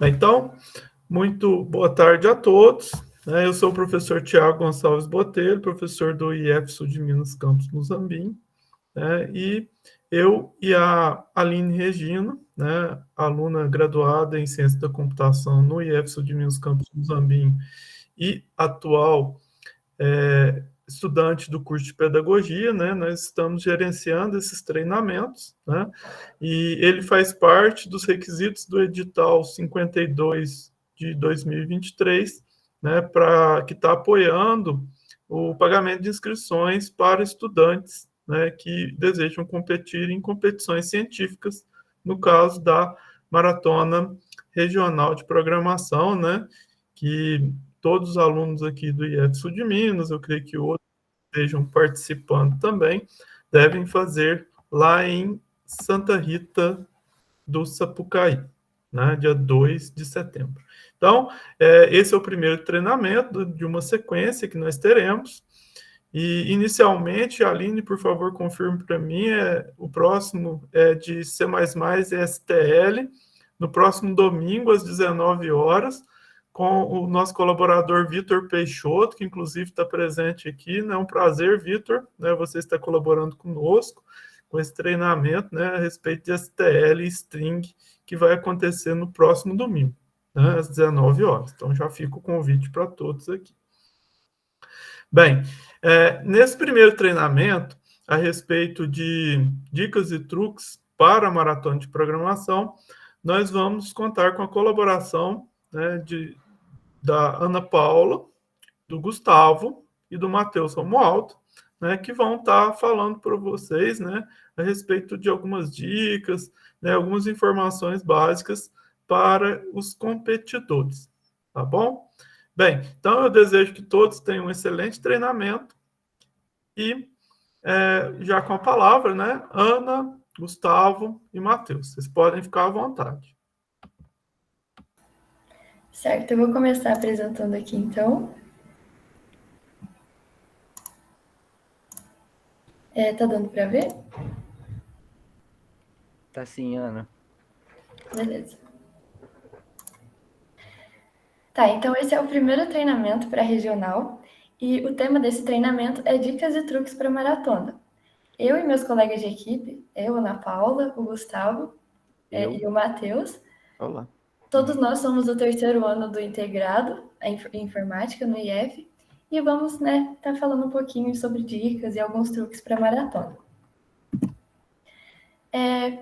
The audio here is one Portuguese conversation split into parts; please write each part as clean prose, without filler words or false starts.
Então, muito boa tarde a todos. Eu sou o professor Tiago Gonçalves Botelho, professor do IF Sul de Minas, campus Muzambinho, e eu e a Aline Regina, aluna graduada em Ciência da Computação no IF Sul de Minas, campus Muzambinho, e atual estudante do curso de pedagogia, nós estamos gerenciando esses treinamentos, e ele faz parte dos requisitos do edital 52 de 2023, que está apoiando o pagamento de inscrições para estudantes, que desejam competir em competições científicas, no caso da Maratona Regional de Programação, que todos os alunos aqui do IF Sul de Minas, eu creio que outros estejam participando também, devem fazer lá em Santa Rita do Sapucaí, dia 2 de setembro. Então, esse é o primeiro treinamento de uma sequência que nós teremos. E, inicialmente, Aline, por favor, confirme para mim, o próximo é de C++ e STL, no próximo domingo, às 19 horas, com o nosso colaborador Vitor Peixoto, que inclusive está presente aqui. É um prazer, Vitor, você está colaborando conosco com esse treinamento, a respeito de STL e string, que vai acontecer no próximo domingo, às 19 horas. Então, já fica o convite para todos aqui. Bem, nesse primeiro treinamento, a respeito de dicas e truques para a maratona de programação, nós vamos contar com a colaboração da Ana Paula, do Gustavo e do Matheus Romualdo, que vão estar falando para vocês, a respeito de algumas dicas, algumas informações básicas para os competidores, tá bom? Bem, então eu desejo que todos tenham um excelente treinamento e já com a palavra, Ana, Gustavo e Matheus, vocês podem ficar à vontade. Certo, eu vou começar apresentando aqui, então. Tá dando para ver? Tá sim, Ana. Beleza. Tá, então esse é o primeiro treinamento para regional e o tema desse treinamento é dicas e truques para maratona. Eu e meus colegas de equipe, eu, Ana Paula, o Gustavo e o Matheus. Olá. Todos nós somos do terceiro ano do integrado em informática no IF e vamos, tá falando um pouquinho sobre dicas e alguns truques para maratona.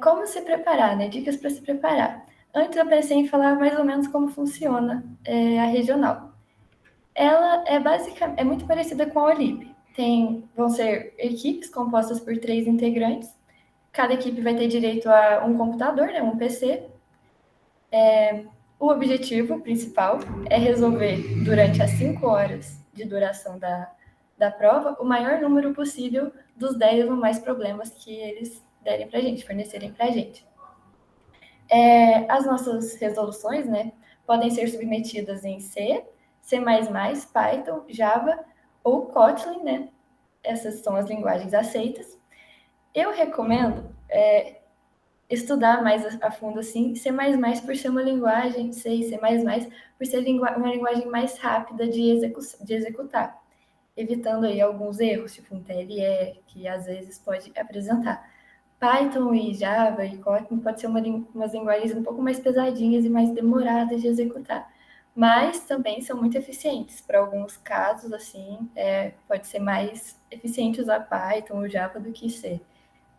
Como se preparar, dicas para se preparar. Antes eu pensei em falar mais ou menos como funciona a regional. Ela é muito parecida com a Olip. Vão ser equipes compostas por 3 integrantes. Cada equipe vai ter direito a um computador, um PC. O objetivo principal é resolver, durante as 5 horas de duração da prova, o maior número possível dos 10 ou mais problemas que eles derem para a gente, fornecerem para a gente. As nossas resoluções, podem ser submetidas em C, C++, Python, Java ou Kotlin, Essas são as linguagens aceitas. Eu recomendo estudar mais a fundo assim, C++ por ser uma linguagem, C e C++ por ser uma linguagem mais rápida de executar, evitando aí alguns erros, tipo um TLE, que às vezes pode apresentar. Python e Java e Kotlin pode ser umas linguagens um pouco mais pesadinhas e mais demoradas de executar, mas também são muito eficientes. Para alguns casos, assim, pode ser mais eficiente usar Python ou Java do que C,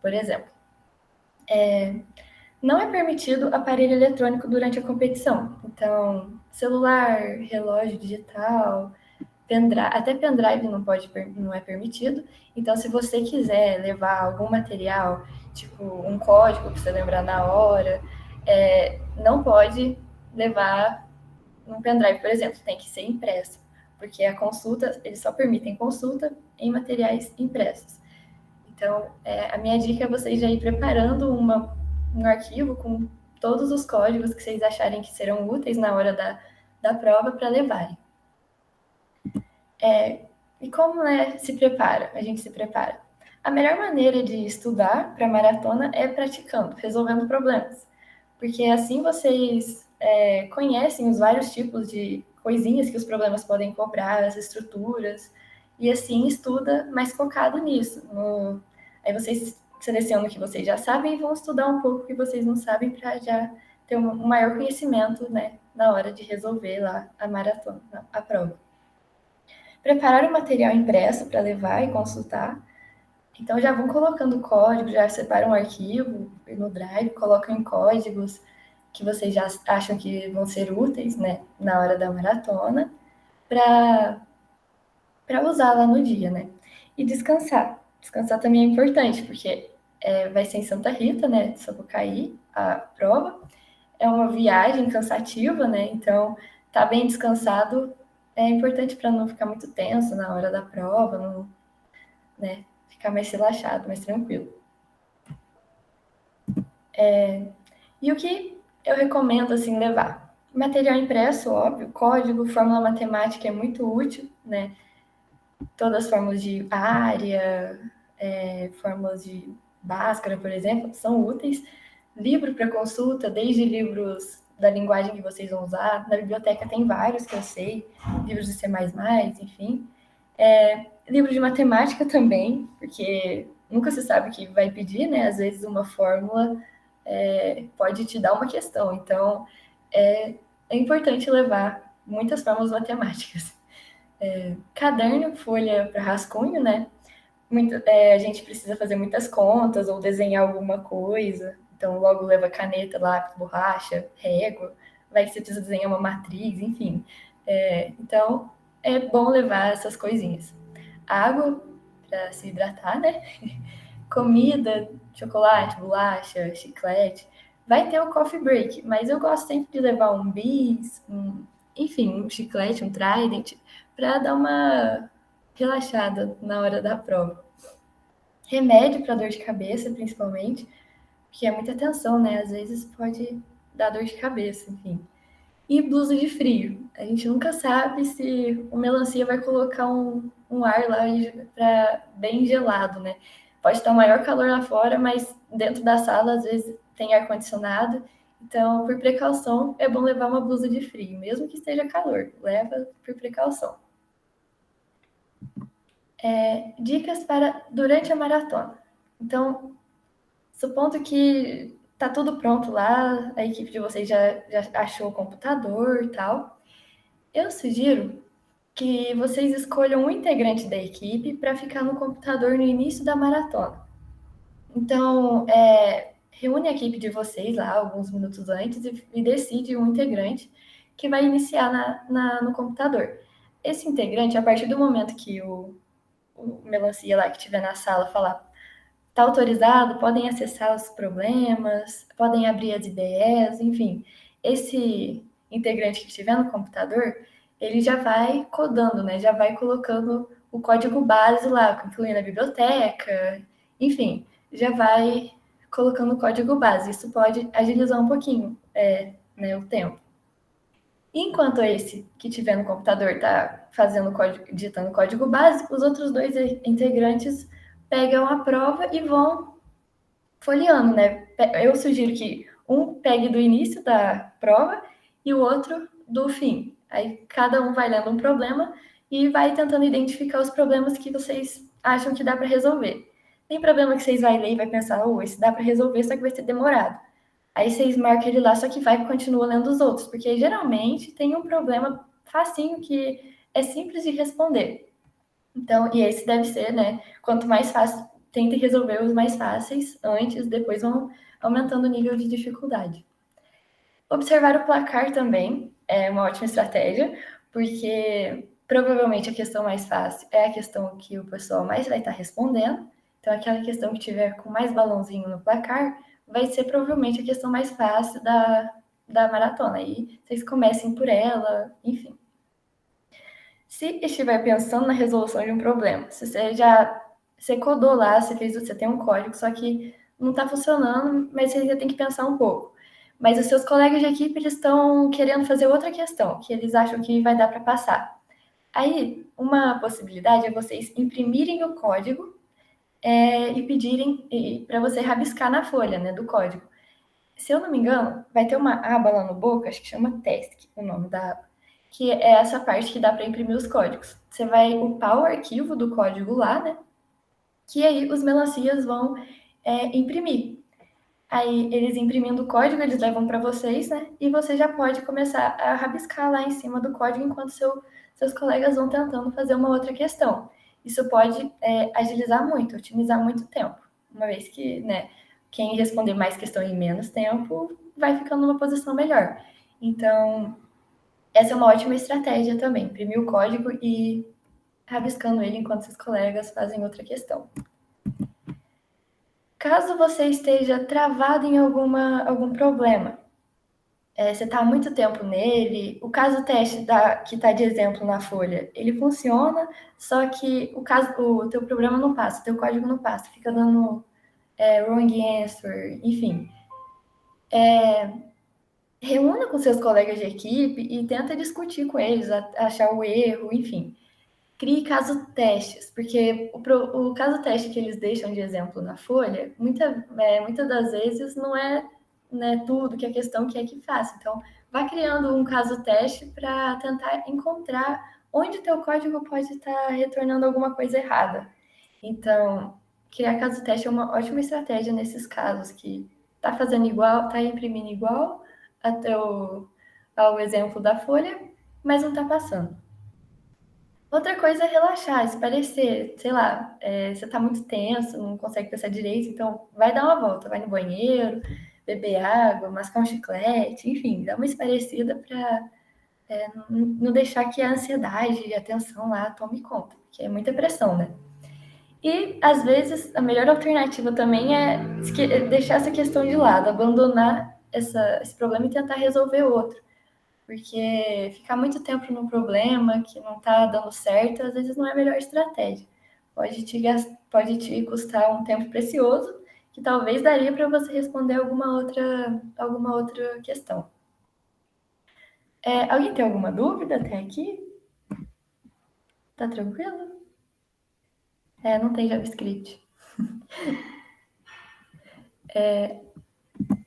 por exemplo. Não é permitido aparelho eletrônico durante a competição. Então, celular, relógio digital, até pendrive não é permitido. Então, se você quiser levar algum material, tipo um código para você lembrar na hora, não pode levar num pendrive, por exemplo, tem que ser impresso, porque a consulta, eles só permitem consulta em materiais impressos. Então, a minha dica é vocês já ir preparando um arquivo com todos os códigos que vocês acharem que serão úteis na hora da prova para levarem. E como se prepara? A gente se prepara. A melhor maneira de estudar para maratona é praticando, resolvendo problemas. Porque assim vocês conhecem os vários tipos de coisinhas que os problemas podem cobrar, as estruturas, e assim estuda mais focado nisso. Aí vocês selecionam o que vocês já sabem e vão estudar um pouco o que vocês não sabem para já ter um maior conhecimento, né, na hora de resolver lá a maratona, a prova. Preparar o material impresso para levar e consultar. Então já vão colocando código, já separam um arquivo no Drive, colocam em códigos que vocês já acham que vão ser úteis, né, na hora da maratona, para usar lá no dia, né? E descansar. Descansar também é importante, porque vai ser em Santa Rita, né, de Sapucaí, a prova. É uma viagem cansativa, né? Então, tá bem descansado é importante para não ficar muito tenso na hora da prova, não, né, ficar mais relaxado, mais tranquilo. E o que eu recomendo, assim, levar? Material impresso, óbvio, código, fórmula matemática é muito útil, né? Todas as fórmulas de área, fórmulas de Bhaskara, por exemplo, são úteis. Livro para consulta, desde livros da linguagem que vocês vão usar. Na biblioteca tem vários que eu sei, livros de C++, enfim. Livro de matemática também, porque nunca se sabe o que vai pedir, né? Às vezes uma fórmula pode te dar uma questão. Então, é importante levar muitas fórmulas matemáticas. Caderno, folha para rascunho, né? A gente precisa fazer muitas contas ou desenhar alguma coisa. Então, logo leva caneta, lápis, borracha, régua. Vai que você precisa desenhar uma matriz, enfim. Então, é bom levar essas coisinhas. Água para se hidratar, né? Comida, chocolate, bolacha, chiclete. Vai ter o coffee break, mas eu gosto sempre de levar um bis, enfim, um chiclete, um Trident, para dar uma relaxada na hora da prova. Remédio para dor de cabeça, principalmente, porque é muita tensão, né? Às vezes pode dar dor de cabeça, enfim. E blusa de frio. A gente nunca sabe se o melancia vai colocar um ar lá bem gelado, né? Pode estar o maior calor lá fora, mas dentro da sala, às vezes, tem ar-condicionado. Então, por precaução, é bom levar uma blusa de frio, mesmo que esteja calor. Leva por precaução. Dicas para durante a maratona. Então, supondo que tá tudo pronto lá, a equipe de vocês já achou o computador e tal, eu sugiro que vocês escolham um integrante da equipe para ficar no computador no início da maratona. Então, reúne a equipe de vocês lá alguns minutos antes e decide um integrante que vai iniciar no computador. Esse integrante, a partir do momento que o melancia lá que estiver na sala falar está autorizado, podem acessar os problemas, podem abrir as ideias, enfim. Esse integrante que estiver no computador, ele já vai codando, né? Já vai colocando o código base lá, incluindo a biblioteca, enfim, já vai colocando o código base. Isso pode agilizar um pouquinho né, o tempo. Enquanto esse que tiver no computador está fazendo digitando o código base, os outros dois integrantes pegam a prova e vão folheando, né? Eu sugiro que um pegue do início da prova e o outro do fim. Aí cada um vai lendo um problema e vai tentando identificar os problemas que vocês acham que dá para resolver. Tem problema que vocês vão ler e vai pensar, esse dá para resolver, só que vai ser demorado. Aí vocês marcam ele lá, só que vai e continua lendo os outros, porque geralmente tem um problema facinho que é simples de responder. Então, e esse deve ser, né? Quanto mais fácil, tente resolver os mais fáceis antes, depois vão aumentando o nível de dificuldade. Observar o placar também é uma ótima estratégia, porque provavelmente a questão mais fácil é a questão que o pessoal mais vai estar respondendo. Então, aquela questão que tiver com mais balãozinho no placar vai ser provavelmente a questão mais fácil da maratona. E vocês comecem por ela, enfim. Se estiver pensando na resolução de um problema, se você codou lá, você tem um código, só que não está funcionando, mas você ainda tem que pensar um pouco. Mas os seus colegas de equipe eles estão querendo fazer outra questão, que eles acham que vai dar para passar. Aí, uma possibilidade é vocês imprimirem o código e pedirem para você rabiscar na folha, né, do código. se eu não me engano, vai ter uma aba lá no Boca, acho que chama Task, o nome da aba, que é essa parte que dá para imprimir os códigos. Você vai upar o arquivo do código lá, né? Que aí os melancias vão imprimir. Aí eles imprimindo o código, eles levam para vocês, né? E você já pode começar a rabiscar lá em cima do código enquanto seus colegas vão tentando fazer uma outra questão. Isso pode agilizar muito, otimizar muito tempo, uma vez que, né, quem responder mais questão em menos tempo vai ficando numa posição melhor. Então, essa é uma ótima estratégia também, imprimir o código e rabiscando ele enquanto seus colegas fazem outra questão. Caso você esteja travado em algum problema, você está há muito tempo nele, o caso teste que está de exemplo na folha, ele funciona, só que o teu programa não passa, o teu código não passa, fica dando wrong answer, enfim. Reúna com seus colegas de equipe e tenta discutir com eles, achar o erro, enfim. Crie caso testes, porque o caso teste que eles deixam de exemplo na folha, muitas das vezes não é, né, tudo que a questão quer que faça. Então, vá criando um caso teste para tentar encontrar onde o teu código pode estar retornando alguma coisa errada. Então, criar caso teste é uma ótima estratégia nesses casos que está fazendo igual, está imprimindo igual ao exemplo da folha, mas não está passando. Outra coisa é relaxar, esparecer, sei lá, você tá muito tenso, não consegue pensar direito, então vai dar uma volta, vai no banheiro, beber água, mascar um chiclete, enfim, dá uma esparecida para não deixar que a ansiedade e a tensão lá tome conta, que é muita pressão, né? E, às vezes, a melhor alternativa também é deixar essa questão de lado, abandonar esse problema e tentar resolver outro. Porque ficar muito tempo num problema que não está dando certo, às vezes não é a melhor estratégia. Pode te custar um tempo precioso que talvez daria para você responder alguma outra questão. Alguém tem alguma dúvida até aqui? Tá tranquilo? Não tem JavaScript.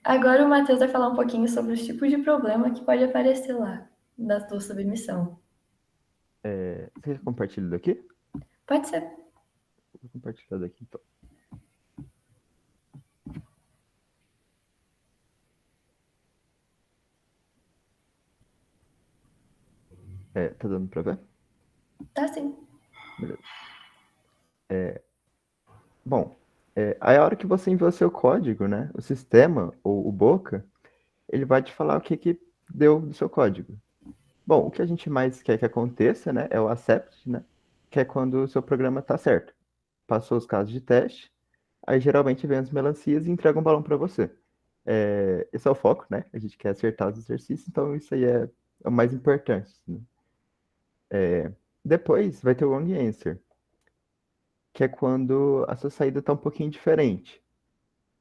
Agora o Matheus vai falar um pouquinho sobre os tipos de problema que pode aparecer lá na tua submissão. Você compartilha daqui? Pode ser. Vou compartilhar daqui, então. Tá dando pra ver? Tá sim. Beleza. Bom, aí a hora que você enviou seu código, né? O sistema, ou o Boca, ele vai te falar o que deu do seu código. Bom, o que a gente mais quer que aconteça, né? É o accept, né? Que é quando o seu programa está certo. Passou os casos de teste, aí geralmente vem as melancias e entrega um balão para você. Esse é o foco, né? A gente quer acertar os exercícios, então isso aí é o mais importante, né? Depois vai ter o wrong answer, que é quando a sua saída está um pouquinho diferente.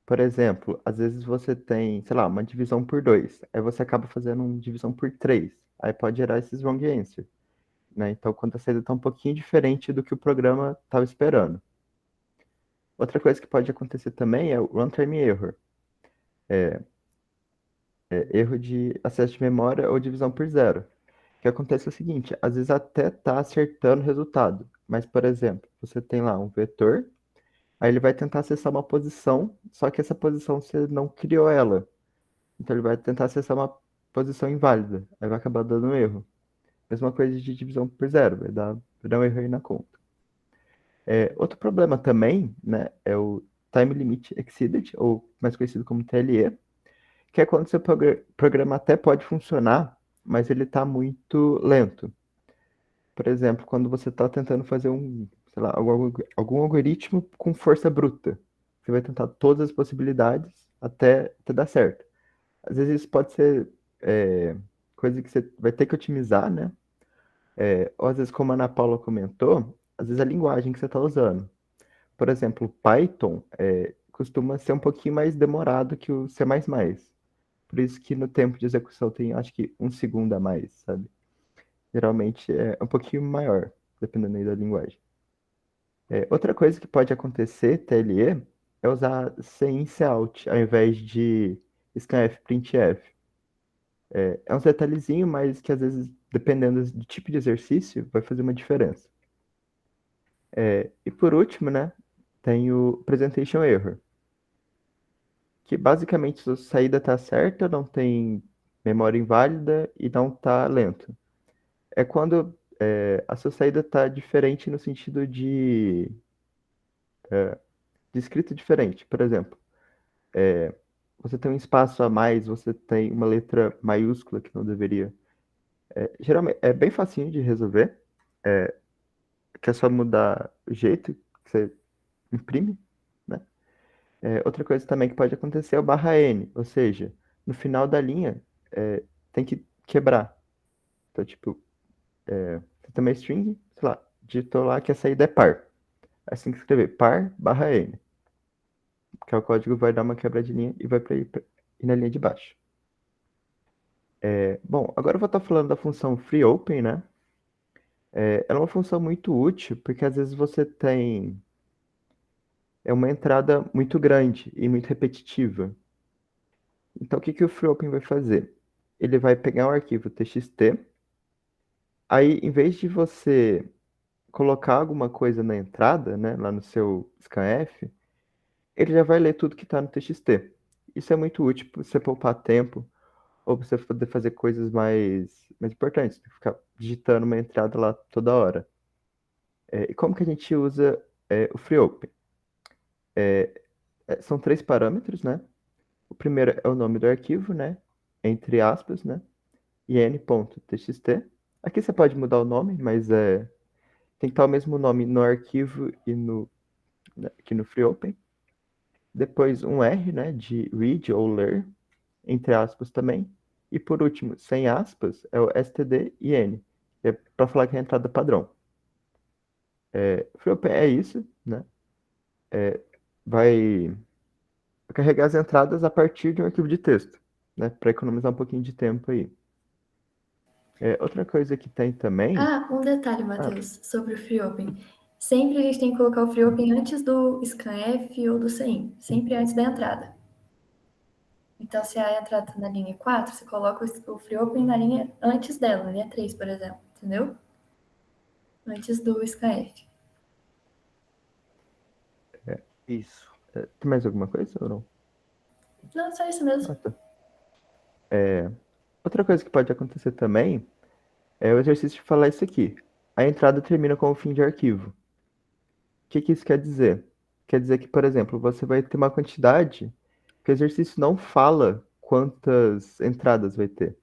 Por exemplo, às vezes você tem, sei lá, uma divisão por 2, aí você acaba fazendo uma divisão por 3, aí pode gerar esses wrong answer, né? Então, quando a saída está um pouquinho diferente do que o programa estava esperando. Outra coisa que pode acontecer também é o runtime error. Erro de acesso de memória ou divisão por zero. O que acontece é o seguinte, às vezes até está acertando o resultado, mas, por exemplo, você tem lá um vetor, aí ele vai tentar acessar uma posição, só que essa posição você não criou ela. Então ele vai tentar acessar uma posição inválida, aí vai acabar dando um erro. Mesma coisa de divisão por zero, vai dar um erro aí na conta. Outro problema também, né, é o Time Limit Exceeded, ou mais conhecido como TLE, que é quando seu programa até pode funcionar, mas ele está muito lento. Por exemplo, quando você está tentando fazer sei lá, algum algoritmo com força bruta. Você vai tentar todas as possibilidades até dar certo. Às vezes isso pode ser coisa que você vai ter que otimizar, né? Ou às vezes, como a Ana Paula comentou, às vezes a linguagem que você está usando. Por exemplo, o Python costuma ser um pouquinho mais demorado que o C++. Por isso que no tempo de execução tem, acho que, 1 segundo a mais, sabe? Geralmente é um pouquinho maior, dependendo aí da linguagem. Outra coisa que pode acontecer, TLE, é usar CIN, Cout, ao invés de scanf, printf. É uns detalhezinhos, mas que às vezes, dependendo do tipo de exercício, vai fazer uma diferença. E por último, né, tem o presentation error, que basicamente sua saída está certa, não tem memória inválida e não está lento. É quando a sua saída está diferente no sentido de escrita diferente. Por exemplo, você tem um espaço a mais, você tem uma letra maiúscula que não deveria. Geralmente é bem facinho de resolver, que é só mudar o jeito que você imprime, né? Outra coisa também que pode acontecer é o barra N, ou seja, no final da linha tem que quebrar. Então, tipo, você tem uma string, sei lá, digitou lá que a saída é par. Aí você tem que escrever par barra N, que é o código vai dar uma quebra de linha e vai para ir na linha de baixo. Bom, agora eu vou estar falando da função freeOpen, né? Ela é uma função muito útil, porque às vezes você tem uma entrada muito grande e muito repetitiva. Então, o que o FreeOpen vai fazer? Ele vai pegar um arquivo txt, aí, em vez de você colocar alguma coisa na entrada, né, lá no seu scanf, ele já vai ler tudo que está no txt. Isso é muito útil para você poupar tempo ou para você poder fazer coisas mais importantes, ficar digitando uma entrada lá toda hora. E como que a gente usa o FreeOpen? São 3 parâmetros, né? O primeiro é o nome do arquivo, né? Entre aspas, né? in.txt. Aqui você pode mudar o nome, mas tem que estar o mesmo nome no arquivo e aqui no FreeOpen. Depois um R, né? De read ou ler, entre aspas também. E por último, sem aspas, é o stdin, que é para falar que é a entrada padrão. FreeOpen é isso, né? Vai carregar as entradas a partir de um arquivo de texto, né? Para economizar um pouquinho de tempo aí. Outra coisa que tem também. Ah, um detalhe, Matheus, sobre o FreeOpen. Sempre a gente tem que colocar o FreeOpen antes do scanf ou do CIM, sempre antes da entrada. Então, se a entrada está na linha 4, você coloca o FreeOpen na linha antes dela, na linha 3, por exemplo, entendeu? Antes do scanf. Isso. Tem mais alguma coisa ou não? Não, só isso mesmo. Tá. Outra coisa que pode acontecer também é o exercício de falar isso aqui. A entrada termina com o fim de arquivo. O que isso quer dizer? Quer dizer que, por exemplo, você vai ter uma quantidade que o exercício não fala quantas entradas vai ter.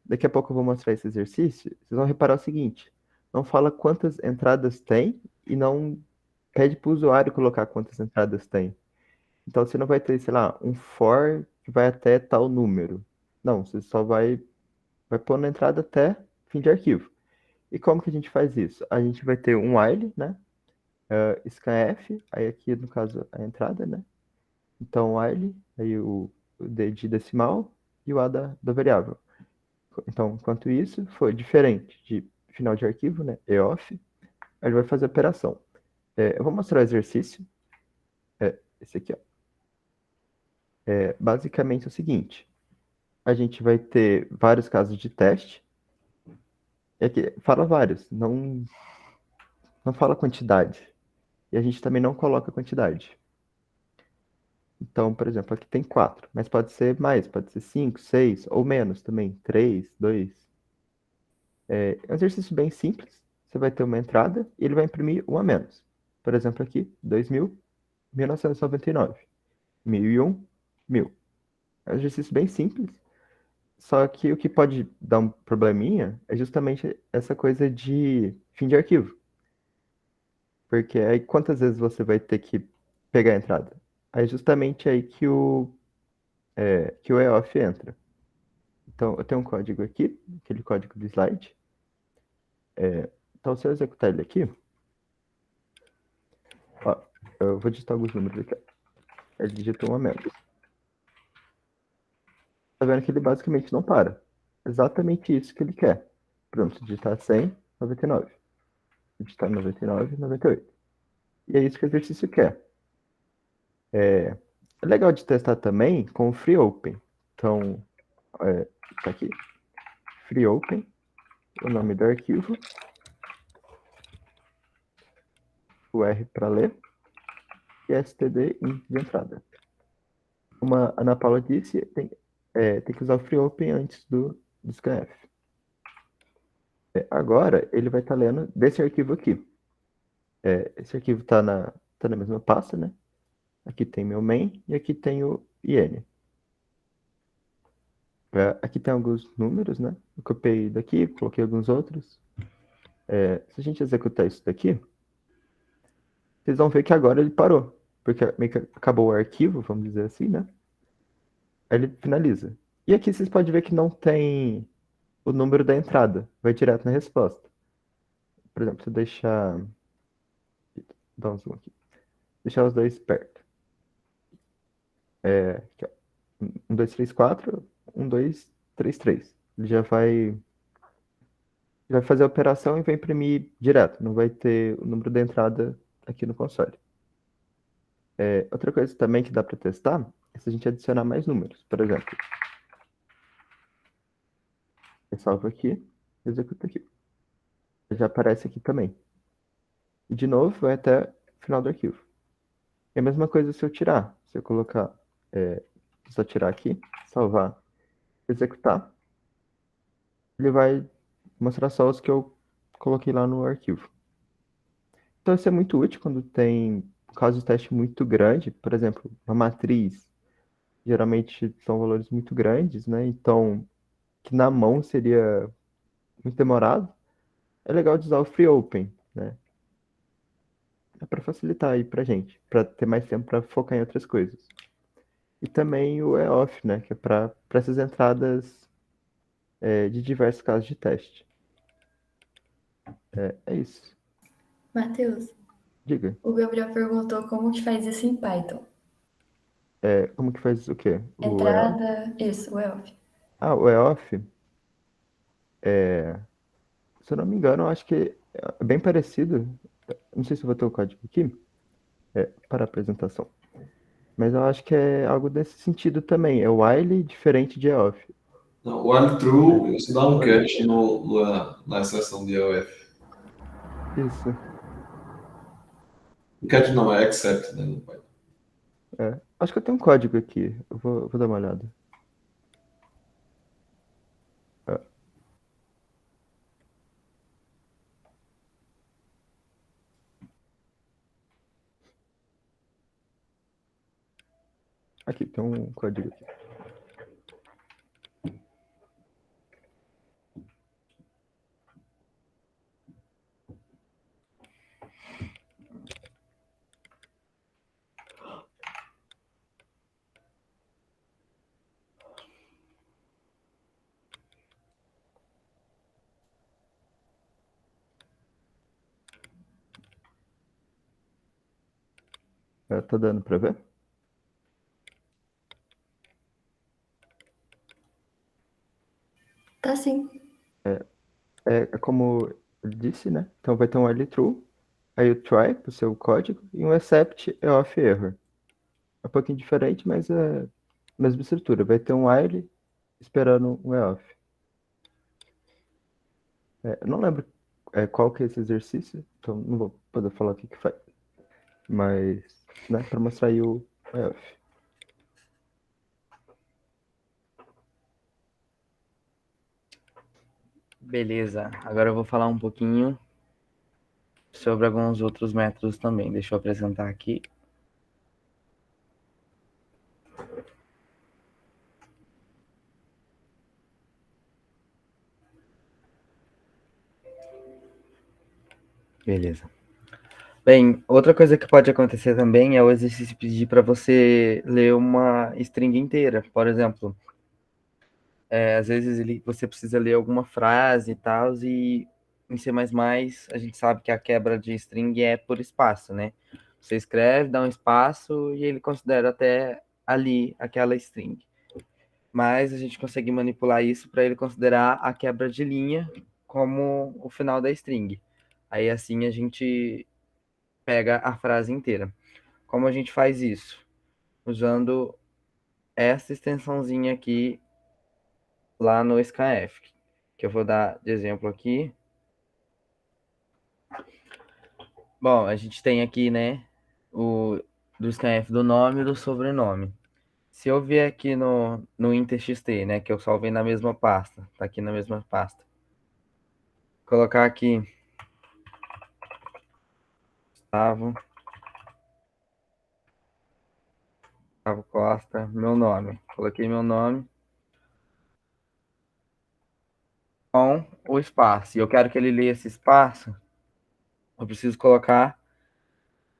Daqui a pouco eu vou mostrar esse exercício. Vocês vão reparar o seguinte: não fala quantas entradas tem e não pede para o usuário colocar quantas entradas tem. Então você não vai ter, sei lá, um for que vai até tal número. Não, você só vai pôr na entrada até fim de arquivo. E como que a gente faz isso? A gente vai ter um while, né? Scanf, aí aqui no caso a entrada, né? Então while, aí o D de decimal e o A da variável. Então, enquanto isso for diferente de final de arquivo, né? EOF, a gente vai fazer a operação. Eu vou mostrar o exercício. Esse aqui, ó. Basicamente é o seguinte: a gente vai ter vários casos de teste. E aqui fala vários, não fala quantidade. E a gente também não coloca quantidade. Então, por exemplo, aqui tem 4, mas pode ser mais, pode ser 5, 6 ou menos também, 3, 2. É um exercício bem simples. Você vai ter uma entrada e ele vai imprimir um a menos. Por exemplo, aqui, 2000, 1999. 1001, 1000. É um exercício bem simples. Só que o que pode dar um probleminha é justamente essa coisa de fim de arquivo. Porque aí quantas vezes você vai ter que pegar a entrada? Aí justamente aí que o EOF entra. Então, eu tenho um código aqui, aquele código do slide. Então, se eu executar ele aqui, ó, eu vou digitar alguns números aqui. Ele digita um a menos. Tá vendo que ele basicamente não para. Exatamente isso que ele quer. Pronto, digitar 100, 99. Digitar 99, 98. E é isso que o exercício quer. É legal de testar também com o FreeOpen. Então, tá aqui, FreeOpen, o nome do arquivo, o R para ler, e std in de entrada. Como a Ana Paula disse, tem que usar o FreeOpen antes do scanf. Agora, ele vai estar lendo desse arquivo aqui. Esse arquivo está na mesma pasta, né? Aqui tem meu main e aqui tem o IN. Aqui tem alguns números, né? Eu copiei daqui, coloquei alguns outros. Se a gente executar isso daqui, vocês vão ver que agora ele parou. Porque meio que acabou o arquivo, vamos dizer assim, né? Aí ele finaliza. E aqui vocês podem ver que não tem o número da entrada. Vai direto na resposta. Por exemplo, se eu deixar... Dar um zoom aqui. Deixar os dois perto. Aqui, ó. 1, 2, 3, 4. 1, 2, 3, 3. Ele já vai fazer a operação e vai imprimir direto. Não vai ter o número da entrada aqui no console. Outra coisa também que dá para testar é se a gente adicionar mais números. Por exemplo, eu salvo aqui, executo aqui. Já aparece aqui também. E de novo, vai até o final do arquivo. E a mesma coisa se eu tirar. Se eu colocar, só tirar aqui, salvar, executar, ele vai mostrar só os que eu coloquei lá no arquivo. Então isso é muito útil quando tem caso de teste muito grande, por exemplo, uma matriz, geralmente são valores muito grandes, né? Então, que na mão seria muito demorado, é legal de usar o FreeOpen, né? É para facilitar aí pra gente, para ter mais tempo para focar em outras coisas. E também o EOF, né? Que é para essas entradas de diversos casos de teste. É isso. Matheus, Diga. o Gabriel perguntou como que faz isso em Python. Como que faz o quê? O EOF? Entrada, isso, o ELF. O EOF, se eu não me engano, eu acho que é bem parecido. Não sei se eu vou ter o código aqui para a apresentação. Mas eu acho que é algo desse sentido também. É while diferente de EOF. Não, o while true, você dá um catch na seção de EOF. Isso. Catch não, é except, né? Acho que eu tenho um código aqui. Eu vou dar uma olhada. Aqui, tem um código aqui. Tá dando para ver? Tá sim. É como eu disse, né? Então vai ter um while true, aí o try para o seu código e um except é off error. É um pouquinho diferente, mas é a mesma estrutura. Vai ter um while esperando um off. Eu não lembro qual que é esse exercício, então não vou poder falar o que faz. Mas, né, para mostrar aí o off. Beleza, agora eu vou falar um pouquinho sobre alguns outros métodos também. Deixa eu apresentar aqui. Beleza. Bem, outra coisa que pode acontecer também é o exercício pedir para você ler uma string inteira. Por exemplo, às vezes você precisa ler alguma frase e tal, e em C++ a gente sabe que a quebra de string é por espaço, né? Você escreve, dá um espaço e ele considera até ali aquela string. Mas a gente consegue manipular isso para ele considerar a quebra de linha como o final da string. Aí assim a gente pega a frase inteira. Como a gente faz isso? usando essa extensãozinha aqui lá no scanf, que eu vou dar de exemplo aqui. Bom, a gente tem aqui, né, o do scanf do nome e do sobrenome. Se eu vier aqui no InterXT, né, que eu salvei na mesma pasta, tá aqui na mesma pasta, colocar aqui Gustavo Costa, meu nome. Coloquei meu nome com o espaço. E eu quero que ele leia esse espaço. Eu preciso colocar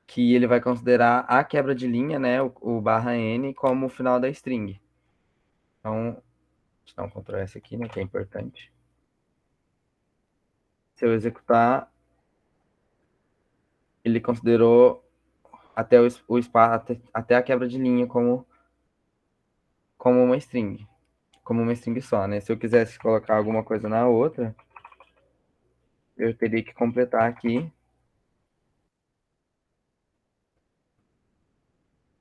que ele vai considerar a quebra de linha, né, o barra N, como o final da string. Então, deixa eu dar um Ctrl S aqui, né, que é importante. Se eu executar, ele considerou até o espaço, até a quebra de linha como uma string. Como uma string só, né? Se eu quisesse colocar alguma coisa na outra, eu teria que completar aqui.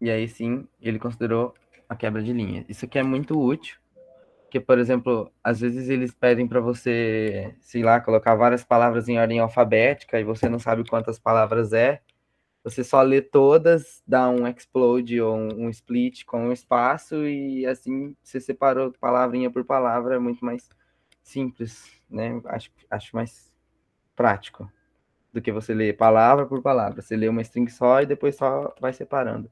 E aí sim, ele considerou a quebra de linha. Isso aqui é muito útil, porque, por exemplo, às vezes eles pedem para você, sei lá, colocar várias palavras em ordem alfabética e você não sabe quantas palavras é. Você só lê todas, dá um explode ou um split com um espaço e assim você separou palavrinha por palavra, é muito mais simples, né? Acho mais prático do que você ler palavra por palavra. Você lê uma string só e depois só vai separando.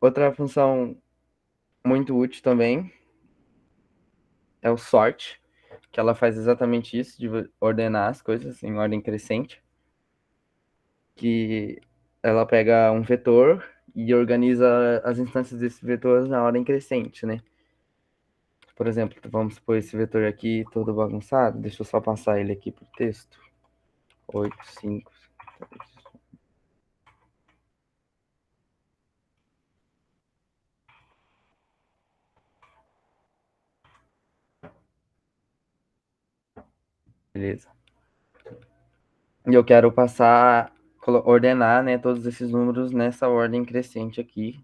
Outra função muito útil também é o sort, que ela faz exatamente isso, de ordenar as coisas em ordem crescente, que ela pega um vetor e organiza as instâncias desse vetor na ordem crescente, né? Por exemplo, vamos supor esse vetor aqui todo bagunçado, deixa eu só passar ele aqui para o texto. 8, 5, 3. Beleza. E eu quero passar, ordenar, né, todos esses números nessa ordem crescente aqui.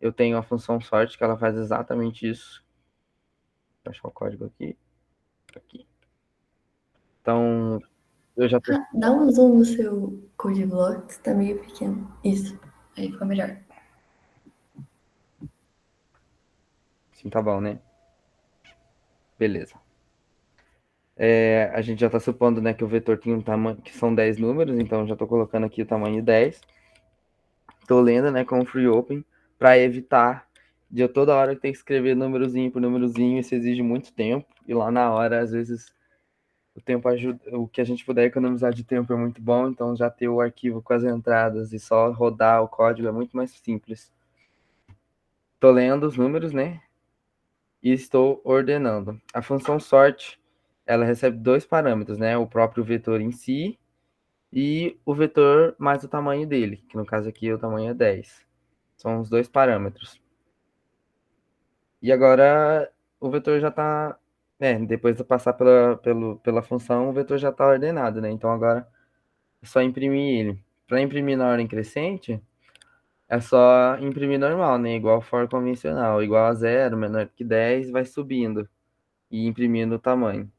Eu tenho a função sort que ela faz exatamente isso. Vou achar o código aqui. Aqui. Então, eu já tô... Dá um zoom no seu code blocks, tá meio pequeno. Isso, aí ficou melhor. Sim, tá bom, né? Beleza. A gente já está supondo, né, que o vetor tem um tamanho, que são 10 números, então já estou colocando aqui o tamanho 10. Estou lendo, né, com o free open, para evitar de eu toda hora ter que escrever númerozinho por númerozinho, isso exige muito tempo, e lá na hora, às vezes, o tempo ajuda, o que a gente puder economizar de tempo é muito bom, então já ter o arquivo com as entradas e só rodar o código é muito mais simples. Estou lendo os números, né, e estou ordenando. A função sort, ela recebe dois parâmetros, né? O próprio vetor em si e o vetor mais o tamanho dele, que no caso aqui o tamanho é 10. São os dois parâmetros. E agora o vetor já está... depois de passar pela função, o vetor já está ordenado, né? Então agora é só imprimir ele. Para imprimir na ordem crescente, é só imprimir normal, né? Igual for convencional. Igual a 0, menor que 10, vai subindo e imprimindo o tamanho.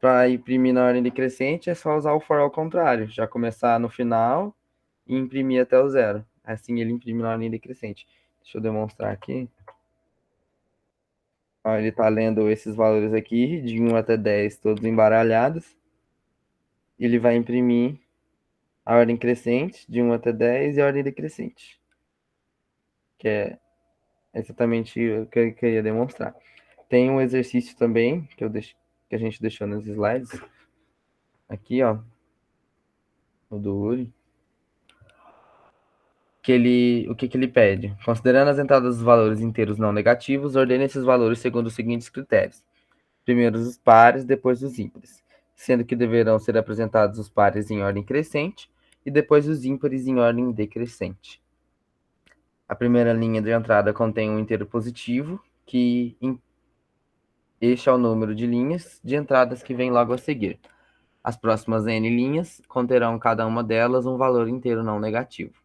Para imprimir na ordem decrescente é só usar o for ao contrário, já começar no final e imprimir até o 0. Assim ele imprime na ordem decrescente. Deixa eu demonstrar aqui. Ó, ele está lendo esses valores aqui, de 1 até 10, todos embaralhados. Ele vai imprimir a ordem crescente, de 1 até 10, e a ordem decrescente. Que é exatamente o que eu queria demonstrar. Tem um exercício também, que a gente deixou nos slides. Aqui, ó. O do Uri. O que ele pede? Considerando as entradas dos valores inteiros não negativos, ordene esses valores segundo os seguintes critérios. Primeiro os pares, depois os ímpares, sendo que deverão ser apresentados os pares em ordem crescente e depois os ímpares em ordem decrescente. A primeira linha de entrada contém um inteiro positivo, que este é o número de linhas de entradas que vem logo a seguir. As próximas n linhas conterão cada uma delas um valor inteiro não negativo.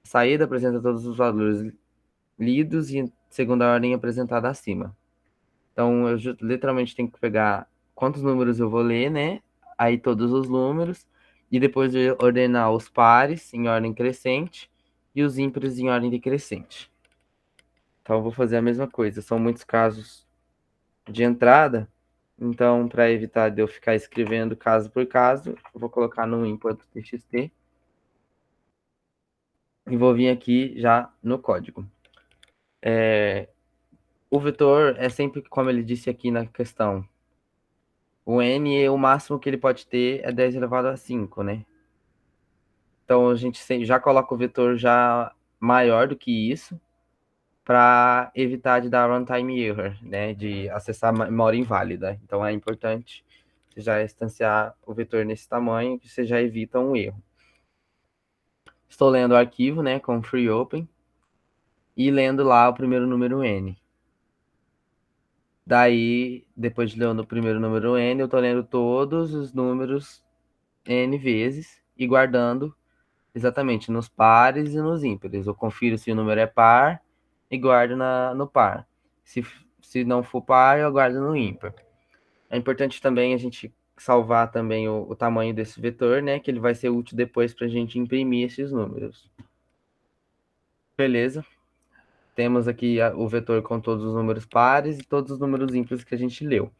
saída apresenta todos os valores lidos e segundo a ordem apresentada acima. Então, eu literalmente tenho que pegar quantos números eu vou ler, né? Aí todos os números, e depois ordenar os pares em ordem crescente e os ímpares em ordem decrescente. Então, eu vou fazer a mesma coisa. São muitos casos de entrada, então, para evitar de eu ficar escrevendo caso por caso, eu vou colocar no input.txt e vou vir aqui já no código. O vetor é sempre, como ele disse aqui na questão, o n, o máximo que ele pode ter é 10 elevado a 5, né? Então, a gente já coloca o vetor já maior do que isso, para evitar de dar runtime error, né? De acessar memória inválida. Então, é importante você já instanciar o vetor nesse tamanho, que você já evita um erro. Estou lendo o arquivo, né, com free open, e lendo lá o primeiro número n. Daí, depois de ler o primeiro número n, eu estou lendo todos os números n vezes e guardando exatamente nos pares e nos ímpares. Eu confiro se o número é par e guardo no par. Se não for par, eu guardo no ímpar. É importante também a gente salvar também o tamanho desse vetor, né? Que ele vai ser útil depois para a gente imprimir esses números. Beleza. Temos aqui o vetor com todos os números pares e todos os números ímpares que a gente leu.